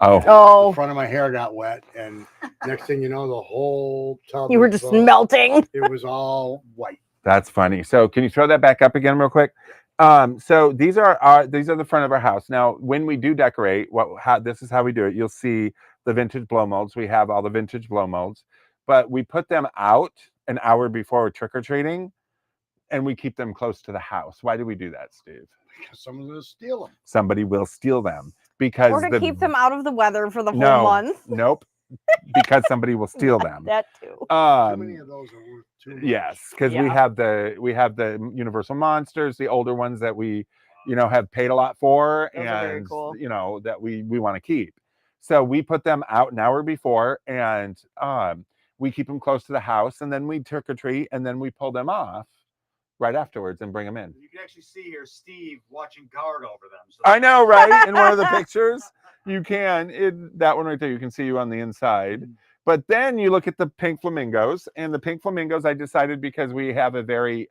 Oh, Oh, The front of my hair got wet. And next thing you know, the whole tub. you were was, just melting. It was all white. that's funny. So can you throw that back up again real quick? So these are the front of our house. Now, when we do decorate, this is how we do it. You'll see the vintage blow molds. We have all the vintage blow molds, but we put them out an hour before trick-or-treating, and we keep them close to the house. Why do we do that, Steve? Because someone's going to steal them. Somebody will steal them because Or to keep them out of the weather for the whole No, month. Nope. Because somebody will steal them. That too. Too many of those are worth too much. Yes, because we Yeah. have the Universal Monsters, the older ones that we, have paid a lot for, Those are very and cool. that we want to keep. So we put them out an hour before, and we keep them close to the house, and then we trick or treat, and then we pull them off right afterwards and bring them in. You can actually see here Steve watching guard over them. So I know, right? In one of the pictures, you can. That one right there, you can see you on the inside. But then you look at the pink flamingos, and the pink flamingos I decided because we have a very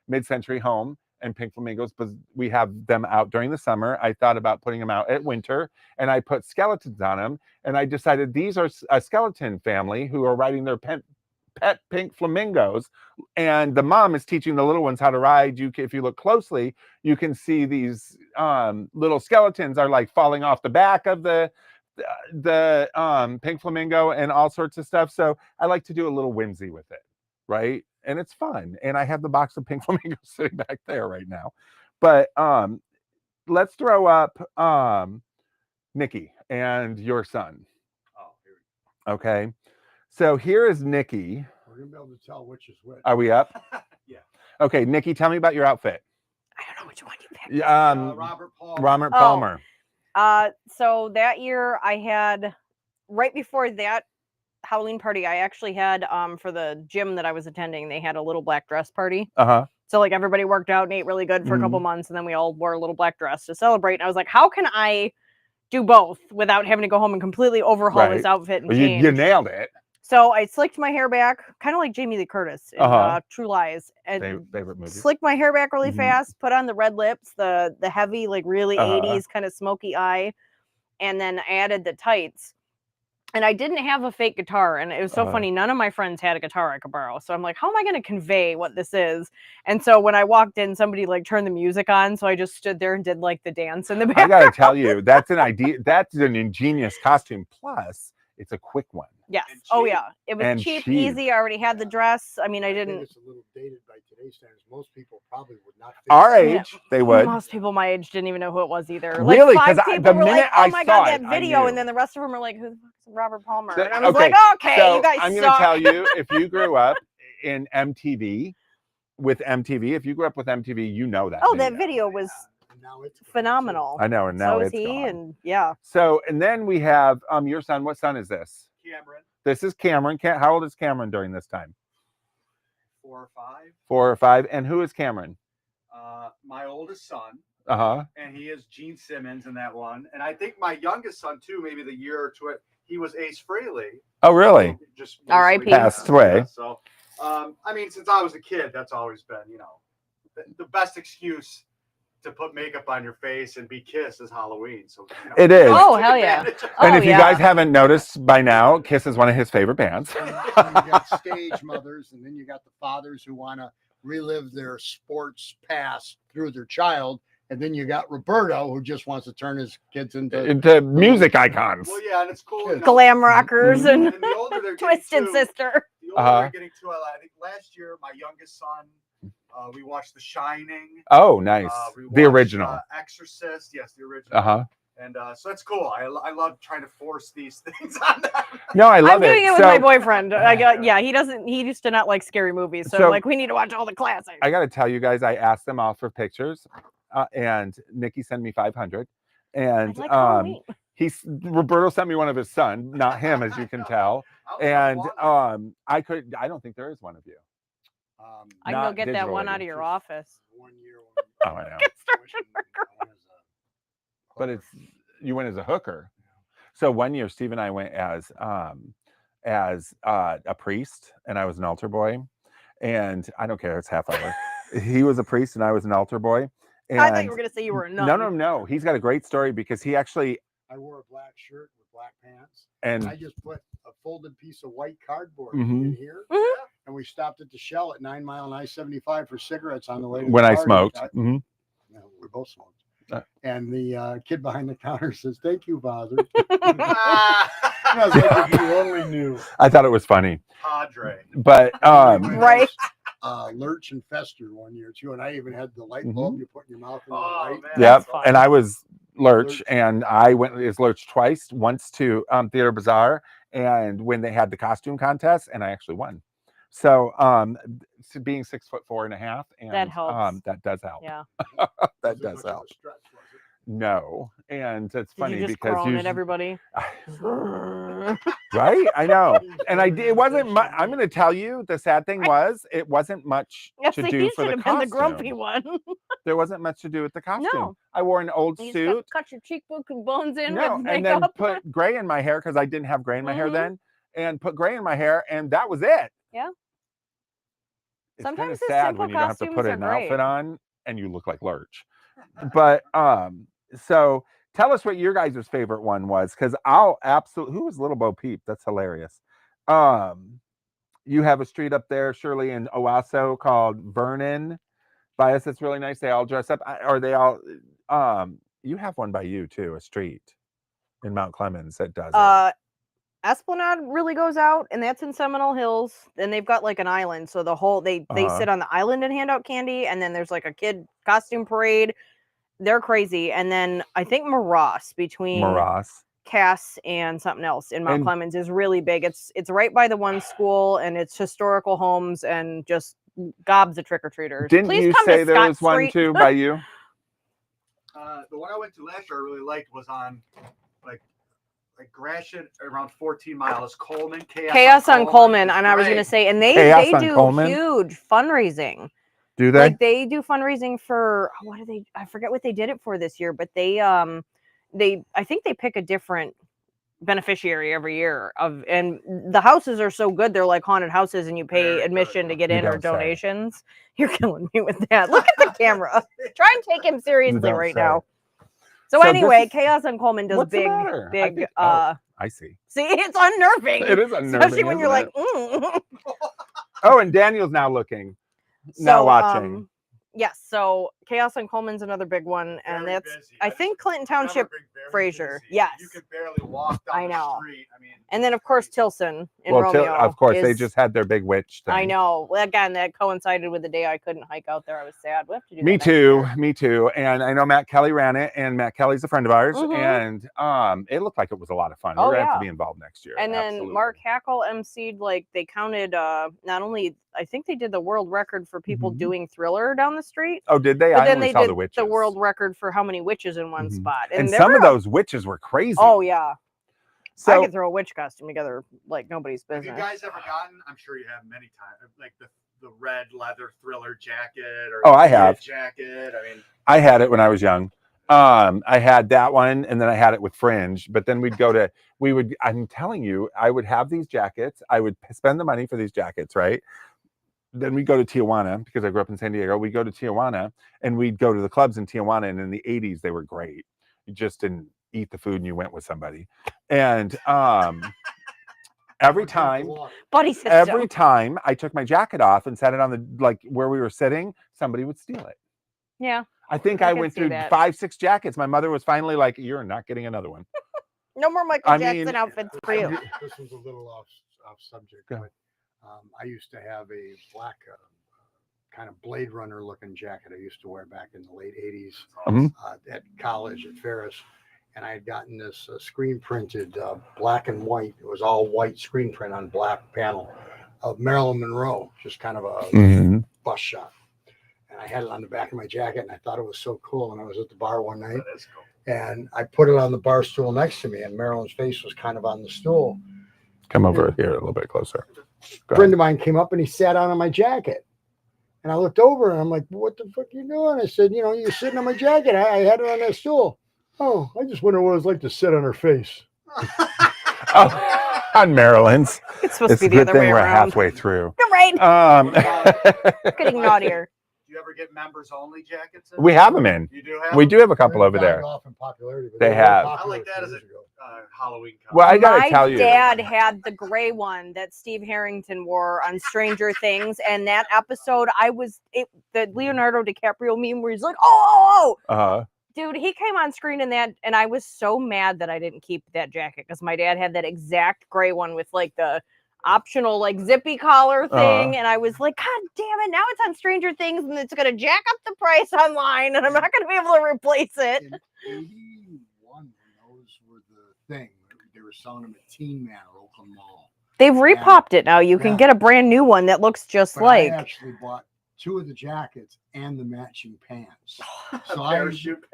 mid-century home and pink flamingos, but we have them out during the summer. I thought about putting them out at winter, and I put skeletons on them, and I decided these are a skeleton family who are riding their pet pink flamingos, and the mom is teaching the little ones how to ride. If you look closely, you can see these little skeletons are like falling off the back of the pink flamingo and all sorts of stuff. So I like to do a little whimsy with it, right? And it's fun. And I have the box of pink flamingos sitting back there right now. But let's throw up Nikki and your son. Oh, here we go. Okay. So here is Nikki. We're gonna be able to tell which is which. Are we up? Yeah. Okay, Nikki, tell me about your outfit. I don't know which one you picked. Robert Palmer. Robert Palmer. So that year I had, right before that Halloween party, I actually had for the gym that I was attending, they had a little black dress party. So like everybody worked out and ate really good for a couple months, and then we all wore a little black dress to celebrate. And I was like, how can I do both without having to go home and completely overhaul this outfit and Well, change? you nailed it. So I slicked my hair back, kind of like Jamie Lee Curtis in True Lies, and Favorite movie. slicked my hair back really fast, put on the red lips, the heavy, like really 80s kind of smoky eye, and then I added the tights. And I didn't have a fake guitar, and it was so funny. None of my friends had a guitar I could borrow. So I'm like, how am I going to convey what this is? And so when I walked in, somebody like turned the music on. So I just stood there and did like the dance in the back. I got to tell you, that's an idea. That's an ingenious costume. Plus, it's a quick one. Yes. Oh, yeah. It was cheap, cheap. easy. I already had the dress. I mean, I think didn't. it's a little dated by today's standards. Most people probably would not. Our age, they would. Most people my age didn't even know who it was either. Really? Like 5 'Cause people the were like, minute "Oh I my saw god, that it, I video!" knew. And then the rest of them were like, "Who the fuck is Robert Palmer?" So- And I was okay, like, "Okay, so you guys I'm going to suck." tell you, if you grew up in MTV, if you grew up with MTV, you know that. Oh, that video was Now it's phenomenal. I know, and now So is it's he, gone. and yeah. So, and then we have your son. What son is this? Cameron. This is Cameron. How old is Cameron during this time? 4 or 5. 4 or 5. And who is Cameron? My oldest son. Uh-huh. And he is Gene Simmons in that one. And I think my youngest son too, maybe the year or two, he was Ace Frehley. Oh, really? Just R.I.P. Passed away. So, I mean, since I was a kid, that's always been, the best excuse to put makeup on your face and be kissed is Halloween. So It is. Oh, hell yeah. And Oh, if you guys haven't noticed by now, Kiss is one of his favorite bands. And you got stage mothers, and then you got the fathers who want to relive their sports past through their child, and then you got Roberto who just wants to turn his kids into Music icons. Well, yeah, and it's cool. Glam rockers and the older they're Twisted getting, Sister. The older they're getting to, I think last year, my youngest son, we watched The Shining. Oh, nice. We The watched, original. Exorcist. Yes, the original. And so that's cool. I love trying to force these things on them. No, I love I'm doing it with So- my boyfriend. He used to not like scary movies. So, So- I'm like, we need to watch all the classics. I got to tell you guys, I asked them all for pictures, and Nikki sent me 500. And like Halloween. Roberto sent me one of his son, not him, as you can tell. And I don't think there is one of you. I can go not get that one digitally. out of your office. 1 year. Oh, I know. But you went as a hooker. So one year, Steve and I went as a priest, and I was an altar boy. And I don't care; it's half hour. He was a priest, and I was an altar boy. And I thought you were going to say you were a nun. No. He's got a great story because he actually. I wore a black shirt with black pants, and I just put a folded piece of white cardboard Mhm. in here, and we stopped at the Shell at 9 Mile and I-75 for cigarettes on the way. To when the I party. smoked. Yeah, we both smoked. And the kid behind the counter says, "Thank you, Father." I was like, if you only knew. I thought it was funny. Padre. But Right. Lurch and Fester 1 year too, and I even had the light bulb you put in your mouth. And Oh, the light. man. Yep. fun. And I was Lurch, Lurch. and I went as Lurch twice, once to Theater Bazaar, and when they had the costume contest, and I actually won. So being 6'4.5", and That helps. that does help. Yeah. That Wasn't does much of a help. stretch, was it? No, and it's Did funny you just because groan at usually- everybody? right? I know. And it wasn't much. I'm going to tell you, the sad thing was, it wasn't much Yes, to he do should for the have been the costume. grumpy one. There wasn't much to do with the costume. No. I wore an old You just suit. got cut your cheekbones in No, with and then makeup. put gray in my hair because I didn't have gray in my hair Mhm. then. and put gray in my hair, and that was it. Yeah. It's kind Sometimes of the sad simple when you don't have to costumes put are an great. outfit on and you look like Lurch. But so tell us what your guys' favorite one was, because I'll absolutely. Who was Little Bo Peep? That's hilarious. You have a street up there, Shirley, in Owasso called Vernon. By us, it's really nice. They all dress up. Are they all? You have one by you too, a street in Mount Clemens that does it. Esplanade really goes out, and that's in Seminole Hills. And they've got like an island, so the whole they sit on the island and hand out candy. And then there's like a kid costume parade. They're crazy. And then I think Maross between Cass and something else in Mount Clemens is really big. It's right by the one school, and it's historical homes and just gobs of trick-or-treaters. Didn't Please you come say to there Scott was one Street. too by you? The one I went to last year I really liked was on like Gratiot around 14 miles, Coleman. Chaos on Coleman, and I was going to say, and they do Coleman? Huge fundraising. Do they? Like they do fundraising for what do they? I forget what they did it for this year, but they I think they pick a different beneficiary every year and the houses are so good, they're like haunted houses, and you pay admission to get in or donations. You're killing me with that. Look at the camera. Try and take him seriously right now. So anyway, Chaos on Coleman does big. I see. See, it's unnerving. It is unnerving, especially when you're like, Oh, and Daniel's now looking. Now watching. Yes, so Chaos on Coleman's another big one, and that's I think Clinton Township, Fraser. Yes, you can barely walk down the street. I mean, and then of course Tilson in Romeo. Of course, they just had their big witch thing. I know. Well, again, that coincided with the day I couldn't hike out there. I was sad. We have to do Me too. And I know Matt Kelly ran it, and Matt Kelly's a friend of ours, and it looked like it was a lot of fun. We're gonna have to be involved next year. And then Mark Hackle emceed. Like they counted not only. I think they did the world record for people doing Thriller down the street. Oh, did they? But I then only they saw did the witches. the world record for how many witches in one spot. And some of those witches were crazy. Oh, yeah. So, I could throw a witch costume together like nobody's business. Have you guys ever gotten, I'm sure you have many times, like the red leather Thriller jacket or I have. Jacket? I mean, I had it when I was young. I had that one, and then I had it with fringe. But then I'm telling you, I would have these jackets. I would spend the money for these jackets, right? Then we go to Tijuana because I grew up in San Diego. We go to Tijuana and we'd go to the clubs in Tijuana. And in the 80s, they were great. You just didn't eat the food and you went with somebody. And every time I took my jacket off and sat it on the where we were sitting, somebody would steal it. Yeah. I think I went through 5-6 jackets. My mother was finally like, "You're not getting another one." No more Michael Jackson outfits for you. This was a little off subject, but I used to have a black kind of Blade Runner looking jacket I used to wear back in the late 80s at college at Ferris. And I had gotten this screen printed black and white. It was all white screen print on black panel of Marilyn Monroe, just kind of a bust shot. And I had it on the back of my jacket, and I thought it was so cool. And I was at the bar one night, and I put it on the bar stool next to me, and Marilyn's face was kind of on the stool. Come over here a little bit closer. A friend of mine came up and he sat on my jacket. And I looked over and I'm like, "What the fuck are you doing?" I said, "You're sitting on my jacket. I had it on that stool." "Oh, I just wonder what it was like to sit on her face." On Maryland's. It's supposed to be the other way around. We're halfway through. You're right. Getting naughtier. Do you ever get members only jackets? We have them in. You do have we do have a couple over there. Off in popularity, but they have. I like that as a Halloween costume. Well, I gotta tell you, my dad had the gray one that Steve Harrington wore on Stranger Things, and that episode, the Leonardo DiCaprio meme where he's like, "Oh." Dude, he came on screen in that, and I was so mad that I didn't keep that jacket because my dad had that exact gray one with like the optional zippy collar thing, and I was like, "God damn it, now it's on Stranger Things and it's gonna jack up the price online and I'm not gonna be able to replace it." In 81, when those were the thing, they were selling them at Teen Man or Oakland Mall. They've repopped it now. You can get a brand new one that looks just I actually bought 2 of the jackets and the matching pants. So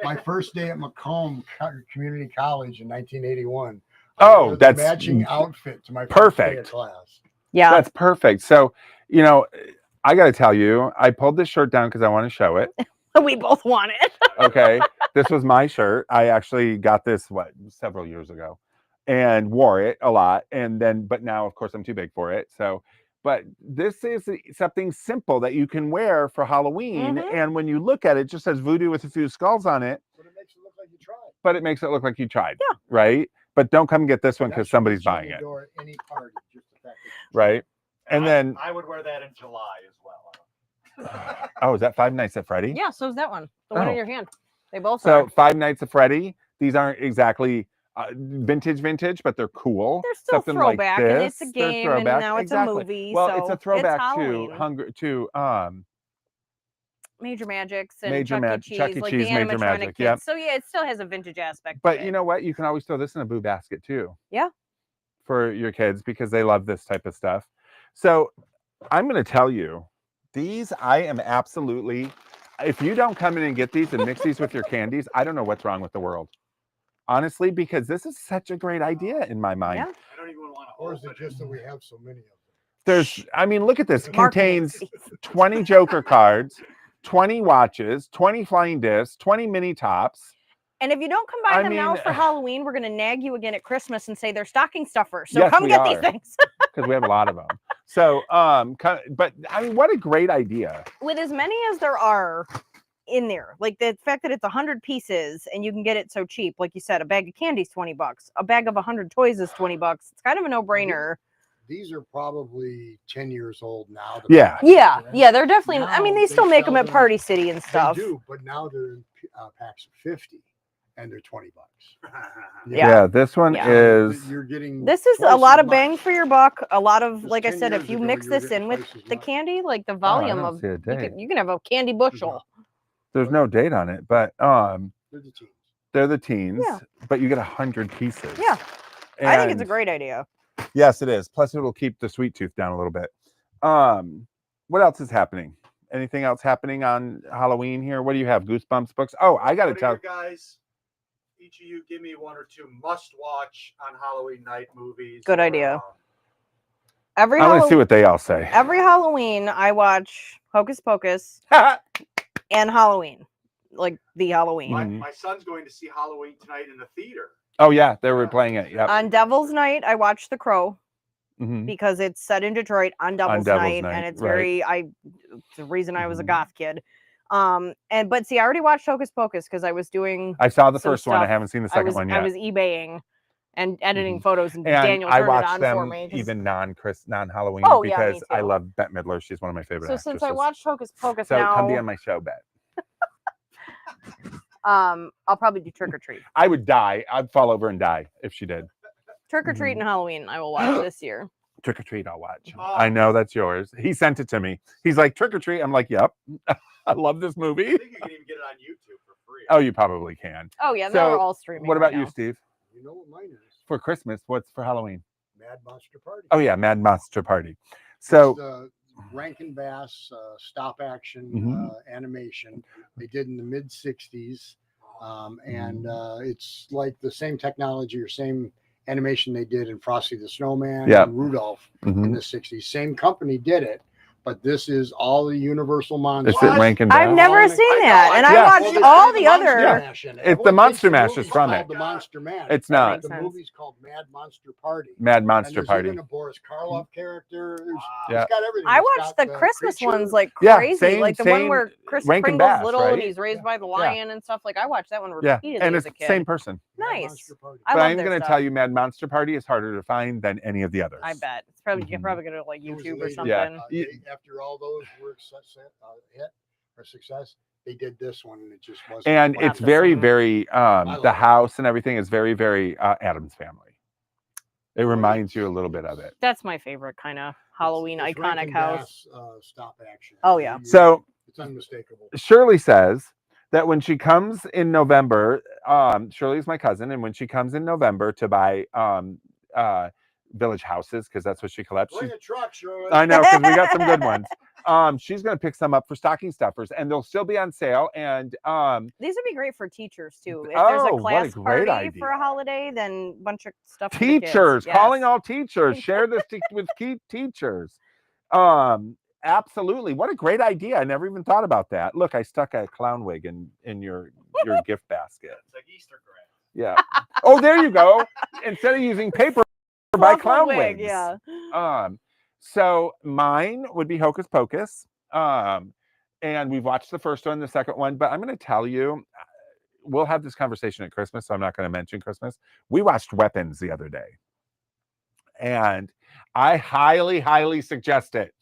my first day at Macomb Community College in 1981. Oh, that's matching outfit to my perfect class. Yeah, that's perfect. So, I got to tell you, I pulled this shirt down because I want to show it. We both want it. Okay, this was my shirt. I actually got this several years ago, and wore it a lot. And then, but now, of course, I'm too big for it. So, but this is something simple that you can wear for Halloween. And when you look at it, it just says voodoo with a few skulls on it. But it makes it look like you tried. But it makes it look like you tried. Yeah. Right? But don't come get this one because somebody's That should buying be it. shown at any party, just the fact that you Right? And then, I would wear that in July as well. oh, is that Five Nights at Freddy? Yeah, so's that one. The one Oh. in your hand. They both So are. Five Nights at Freddy. These aren't exactly vintage, but they're cool. They're still Something throwback, like and this. it's a They're game, and throwback. now it's Exactly. a movie. Well, so it's a throwback to Halloween. Major Magics and Major Chuck E. Cheese, like Cheese, the Major animatronic Magic, kids. yep. So yeah, it still has a vintage aspect. But to you it. know what? You can always throw this in a boo basket too. Yeah. For your kids because they love this type of stuff. So I'm going to tell you, these I am absolutely. If you don't come in and get these and mix these with your candies, I don't know what's wrong with the world. Honestly, because this is such a great idea in my mind. Yeah. I don't even want to. Or is it just that we have so many of them? There's, I mean, look at this. Marketing. Contains 20 Joker cards, 20 watches, 20 flying discs, 20 mini tops. And if you don't come by I them now mean- for Halloween, we're gonna nag you again at Christmas and say they're stocking stuffers. So Yes, come we get are. these things. Because we have a lot of them. So, but I mean, what a great idea. With as many as there are in there, like the fact that it's 100 pieces and you can get it so cheap, like you said, a bag of candy is $20, a bag of 100 toys is $20. It's kind of a no-brainer. These are probably 10 years old now. Yeah. Yeah, they're definitely. I mean, Now they they still make them sell at them- Party City and They stuff. do, but now they're in packs of 50 and they're $20. Yeah. This one Yeah. is You're getting This is twice a lot as of bang much. for your buck. A lot of, Just like I 10 said, if years you ago, mix you were this getting in with twice as the much. candy, like the I volume don't of, see a you date. can have a candy bushel. There's no date on it, but They're the teens. they're the teens. Yeah. But you get 100 pieces. Yeah. I think it's a And- great idea. Yes, it is. Plus, it'll keep the sweet tooth down a little bit. What else is happening? Anything else happening on Halloween here? What do you have? Goosebumps books? Oh, I got to What do tell. you guys, each of you, give me one or two must-watch on Halloween night movies. Good or, idea. Every I want to see Hallow- what they all say. every Halloween, I watch Hocus Pocus and Halloween, like the Halloween. Mhm. My son's going to see Halloween tonight in the theater. Oh yeah, they were playing it. Yep. On Devil's Night, I watch The Crow Mhm. because it's set in Detroit on Devil's, Devil's Night, Night, and it's right. very. It's the reason I was a Mhm. goth kid. But see, I already watched Hocus Pocus because I was doing. I saw the some first one. I stuff. haven't seen the I second was one I yet. was eBaying and editing photos, and, And Daniel I turned it watched on for them me. 'cause- even non-Halloween Oh, yeah, me because I too. love Bette Midler. She's one of my favorite So actresses. since I watched Hocus Pocus so now, come be on my show, Bet. I'll probably do Trick or Treat. I would die. I'd fall over and die if she did. Trick or Treat and Halloween, I will watch this year. Trick or Treat, I'll watch. Oh. I know that's yours. He sent it to me. He's like, Trick or Treat. I'm like, yep. I love this I movie. think you can even get it on YouTube for free. Oh, you probably can. Oh yeah, they're So, all streaming. What right about you, now. Steve? You know what mine is? For Christmas, what's for Halloween? Mad Monster Party. Oh yeah, Mad Monster Party. It's So the Rankin Bass stop action Mhm. animation they did in the mid 60s. And Mm-hmm. it's like the same technology or same animation they did in Frosty the Snowman Yeah. and Rudolph mhm. in the 60s. Same company did it, but this is all the Universal monsters. Is it Rankin I've Bass? never I seen know, that, and I Yeah. watched they all have the Monster other. Mash in it. It's the Everyone Monster thinks Mash movie's is from called it. The Monster Mash. It's but not. The Makes sense. movie's called Mad Monster Party. Mad And Monster there's Party. even a Boris Karloff character. Yeah. It's got everything. I It's watched got the Christmas creature. ones like Yeah, crazy, same- like the one same where Chris Rankin Kringle's Bass, little right? and he's raised by the lion and stuff. Like I watched that one Yeah, repeatedly and as it's a the kid. same person. Mad Nice. Monster Party. I But love I'm their going to stuff. tell you, Mad Monster Party is harder to find than any of the others. I bet it's probably Mhm. you're probably gonna like It was YouTube or later, something. Yeah. After all those were hit or success, they did this one, and it just wasn't. And quite it's the very, same. very, love the it. house and everything is very, very Adam's Family. It reminds you a little bit of it. That's my favorite kind of Halloween It's iconic Rankin house. Bass, stop action. Oh, yeah. So It's unmistakable. Shirley says that when she comes in November, Shirley is my cousin, and when she comes in November to buy village houses, because that's what she collects. Bring a truck, Shirley. I know, because we got some good ones. She's going to pick some up for stocking stuffers, and they'll still be on sale. And These would be great for teachers too. If Oh, there's a what a class great party for a idea. holiday, then a bunch of stuff. for the kids. teachers, calling Yes. all teachers, share this with key teachers. Absolutely, what a great idea! I never even thought about that. Look, I stuck a clown wig in your gift basket. It's like Easter grass. Yeah. Oh, there you go. instead of using paper, buy clown wig, wigs. yeah. So mine would be Hocus Pocus. And we've watched the first one, the second one, but I'm going to tell you, we'll have this conversation at Christmas, so I'm not going to mention Christmas. We watched Weapons the other day, and I highly, highly suggest it.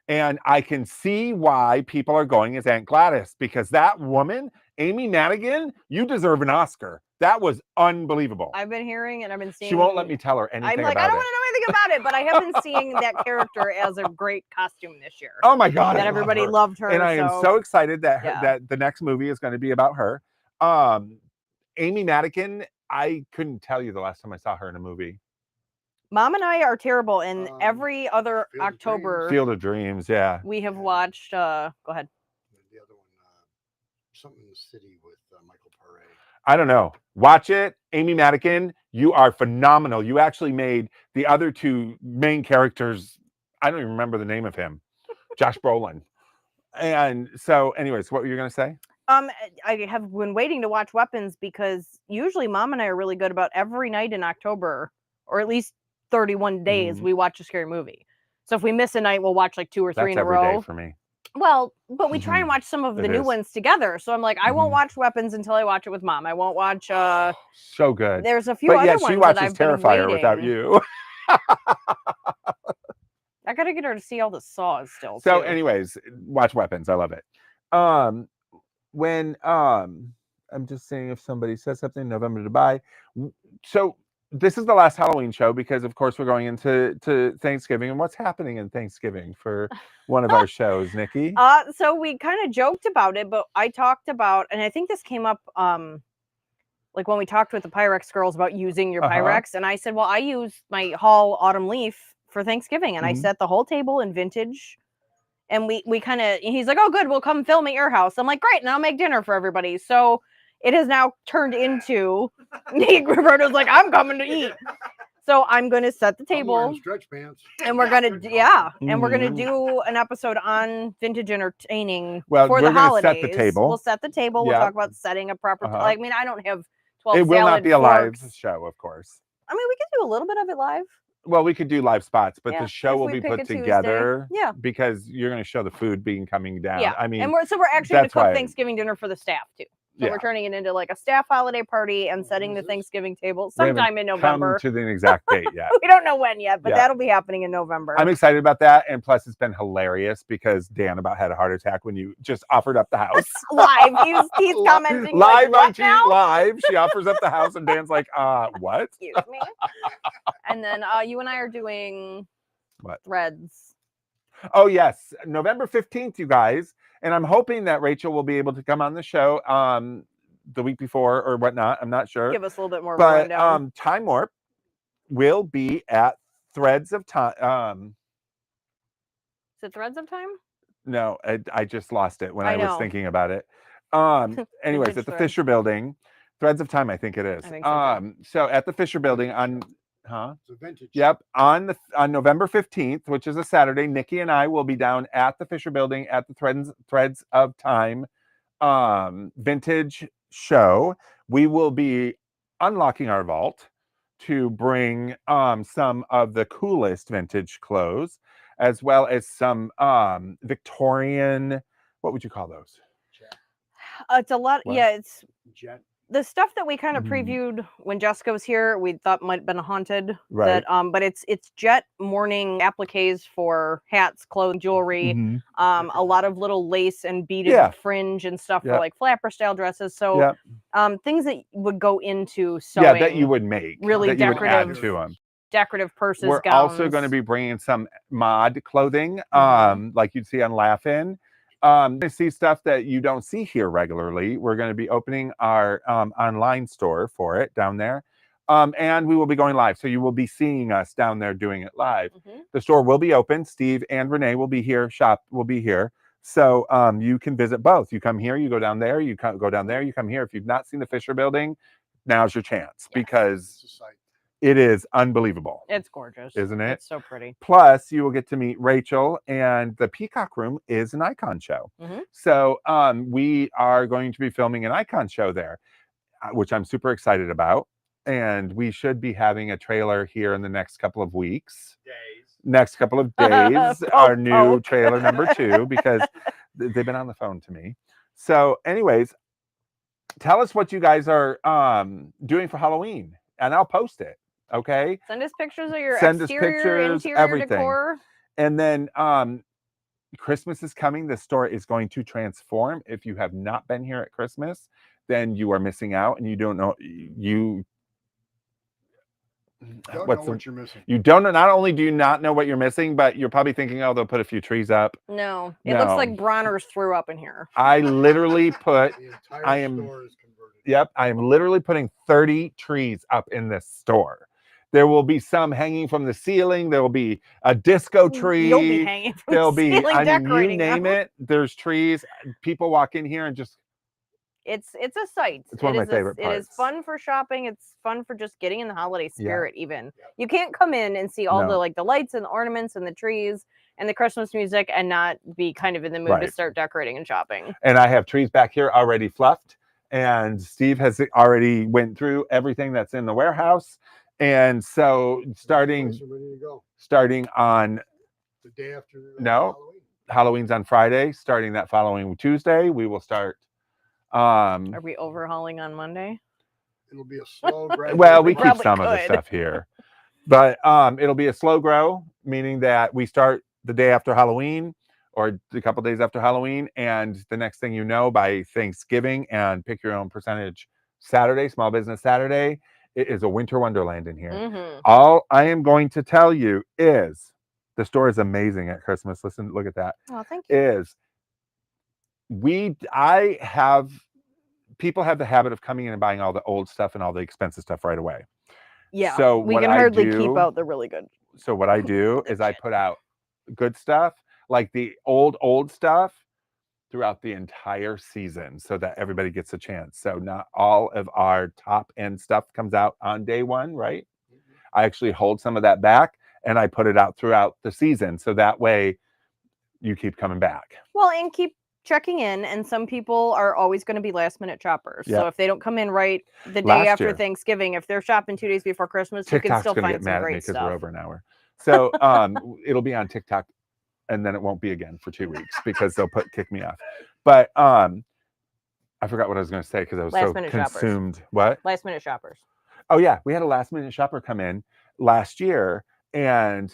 And I can see why people are going as Aunt Gladys, because that woman, Amy Madigan, you deserve an Oscar. That was unbelievable. I've been hearing and I've been seeing. She won't let me tell her anything I'm like, about I don't it. want to know anything about it, but I have been seeing that character as a great costume this year. Oh my God. That everybody loved her. And I am so excited that yeah. that the next movie is going to be about her. Amy Madigan, I couldn't tell you the last time I saw her in a movie. Mom and I are terrible, and every other October. Field of Dreams, yeah. We have watched, go ahead. The other one, something in the city with Michael Paré. I don't know. Watch it. Amy Madigan, you are phenomenal. You actually made the other two main characters, I don't even remember the name of him, Josh Brolin. And so, anyways, what were you going to say? I have been waiting to watch Weapons because usually Mom and I are really good about every night in October, or at least 31 days, we watch a scary movie. So if we miss a night, we'll watch like 2 or 3 in a row. That's every day for me. Well, but we try and watch some of the new ones together. So I'm like, I won't watch Weapons until I watch it with Mom. I won't watch. So good. There's a few other ones she watches that I've been Terrifier waiting. without you. I gotta get her to see all the Saws still. So, too. anyways, watch Weapons. I love it. When I'm just saying if somebody says something, November to buy. So this is the last Halloween show because, of course, we're going into Thanksgiving. And what's happening in Thanksgiving for one of our shows, Nikki? So we kind of joked about it, but I talked about, and I think this came up, like when we talked with the Pyrex girls about using your Pyrex, and I said, well, I use my Hall Autumn Leaf for Thanksgiving, and I set the whole table in vintage. And we kind of, he's like, oh, good, we'll come film at your house. I'm like, great, and I'll make dinner for everybody. So it has now turned into, Roberto's like, I'm coming to eat. So I'm going to set the table. Stretch pants. And we're going to, and we're going to do an episode on vintage entertaining for the holidays. Set the table. We'll set the table. We'll talk about setting a proper, I mean, I don't have 12 It will not be a forks. live show, of course. I mean, we can do a little bit of it live. Well, we could do live spots, but the show will be put together. Yeah. Because you're going to show the food being coming down. Yeah. I mean, and we're actually going to cook Thanksgiving dinner for the staff too. So we're turning it into like a staff holiday party and setting the Thanksgiving table sometime in November. Come to the exact date yet. We don't know when yet, but that'll be happening in November. I'm excited about that. And plus it's been hilarious because Dan about had a heart attack when you just offered up the house. Live. He's commenting. Live like, on TV live. She offers up the house and Dan's like, what? Excuse me. And then you and I are doing Threads. Oh, yes. November 15th, you guys. And I'm hoping that Rachel will be able to come on the show the week before or whatnot. I'm not sure. Give us a little bit more rundown. But Time Warp will be at Threads of Time. Is it Threads of Time? No, I just lost it when I was thinking about it. Anyways, at the Fisher Building. Threads of Time, I think it is. I think so, so at the Fisher Building on... It's a vintage. Yep. On November 15th, which is a Saturday, Nikki and I will be down at the Fisher Building at the Threads of Time vintage show. We will be unlocking our vault to bring some of the coolest vintage clothes, as well as some Victorian, what would you call those? It's a lot. What? Yeah, it's Jet. The stuff that we kind of previewed when Jessica was here, we thought might have been a haunted. Right. That, but it's jet morning appliques for hats, clothing, jewelry, a lot of little lace and beaded fringe and stuff for like flapper style dresses. So things that would go into sewing. Yeah, that you would make. Really that decorative. You would add to them. Decorative purses, We're gowns. also going to be bringing some mod clothing, like you'd see on Laugh-In. To see stuff that you don't see here regularly. We're going to be opening our online store for it down there. And we will be going live. So you will be seeing us down there doing it live. The store will be open. Steve and Renee will be here. Shop will be here. So you can visit both. You come here, you go down there, you go down there, you come here. If you've not seen the Fisher Building, now's your chance because it is unbelievable. It's gorgeous. Isn't it? It's so pretty. Plus, you will get to meet Rachel, and the Peacock Room is an icon show. So we are going to be filming an icon show there, which I'm super excited about. and we should be having a trailer here in the next couple of weeks. Days. Next couple of days, our new Poke. trailer number 2, because they've been on the phone to me. So anyways, tell us what you guys are doing for Halloween, and I'll post it. Okay. Send us pictures of your Send us exterior, pictures, interior everything. decor. And then Christmas is coming. The store is going to transform. If you have not been here at Christmas, then you are missing out, and you don't know Don't know what you're missing. You don't know. Not only do you not know what you're missing, but you're probably thinking, "Oh, they'll put a few trees up." No, it looks like Bronner's threw up in here. I literally put. The entire I am. store is converted. Yep, I am literally putting 30 trees up in this store. There will be some hanging from the ceiling. There will be a disco tree. You'll be hanging from There'll the be, ceiling I mean, you decorating name them. it. There's trees. People walk in here and just. It's a sight. It's one of my favorite It is parts. fun for shopping. It's fun for just getting in the holiday spirit. Even Yep. you can't come in and see all No. the lights and the ornaments and the trees and the Christmas music and not be kind of in the mood to Right. start decorating and shopping. And I have trees back here already fluffed. And Steve has already went through everything that's in the warehouse. And so starting Ready to go. on The day after No. Halloween. Halloween's on Friday, starting that following Tuesday, we will start. Are we overhauling on Monday? It'll be a slow gradual. Well, we keep Probably some of the could. stuff here, but it'll be a slow grow, meaning that we start the day after Halloween or a couple days after Halloween, and the next thing you know, by Thanksgiving and Pick Your Own Percentage Saturday, Small Business Saturday, it is a winter wonderland in here. Mm-hmm. All I am going to tell you is the store is amazing at Christmas. Listen, look at that. Oh, thank you. Is people have the habit of coming in and buying all the old stuff and all the expensive stuff right away. Yeah. So we what can I hardly do- keep out the really good. So what I do is I put out good stuff, like the old stuff, throughout the entire season so that everybody gets a chance. So not all of our top end stuff comes out on day 1, right? I actually hold some of that back and I put it out throughout the season. So that way you keep coming back. Well, and keep checking in, and some people are always going to be last minute shoppers. Yeah. So if they don't come in right the day Last after year- Thanksgiving, if they're shopping 2 days before Christmas, you can TikTok's still gonna find get some mad at me great because stuff. we're over an hour. So it'll be on TikTok and then it won't be again for 2 weeks because they'll kick me off. But I forgot what I was going to say because I was so Last-minute shoppers. consumed. What? Last minute shoppers. Oh yeah, we had a last minute shopper come in last year, and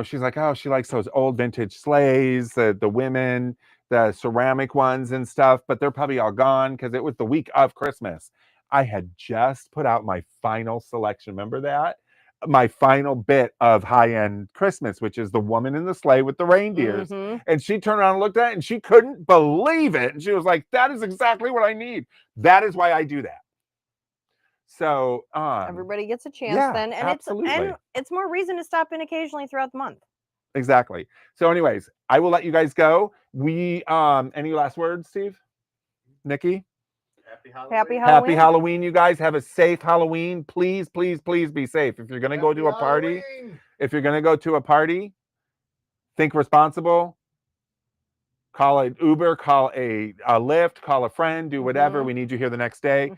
she's like, oh, she likes those old vintage sleighs, the women, the ceramic ones and stuff, but they're probably all gone because it was the week of Christmas. I had just put out my final selection. Remember that? My final bit of high-end Christmas, which is the woman in the sleigh with the reindeers. Mhm. And she turned around and looked at it and she couldn't believe it. And she was like, that is exactly what I need. That is why I do that. So Everybody gets a chance yeah, then, and absolutely. it's more reason to stop in occasionally throughout the month. Exactly. So anyways, I will let you guys go. We any last words, Steve? Nikki? Happy Halloween. Happy Happy Halloween. Halloween, you guys. Have a safe Halloween. Please, please, please be safe. If you're gonna go to a party, think responsible. Call an Uber, call a Lyft, call a friend, do whatever. Mhm. We need you here the next day. Mhm.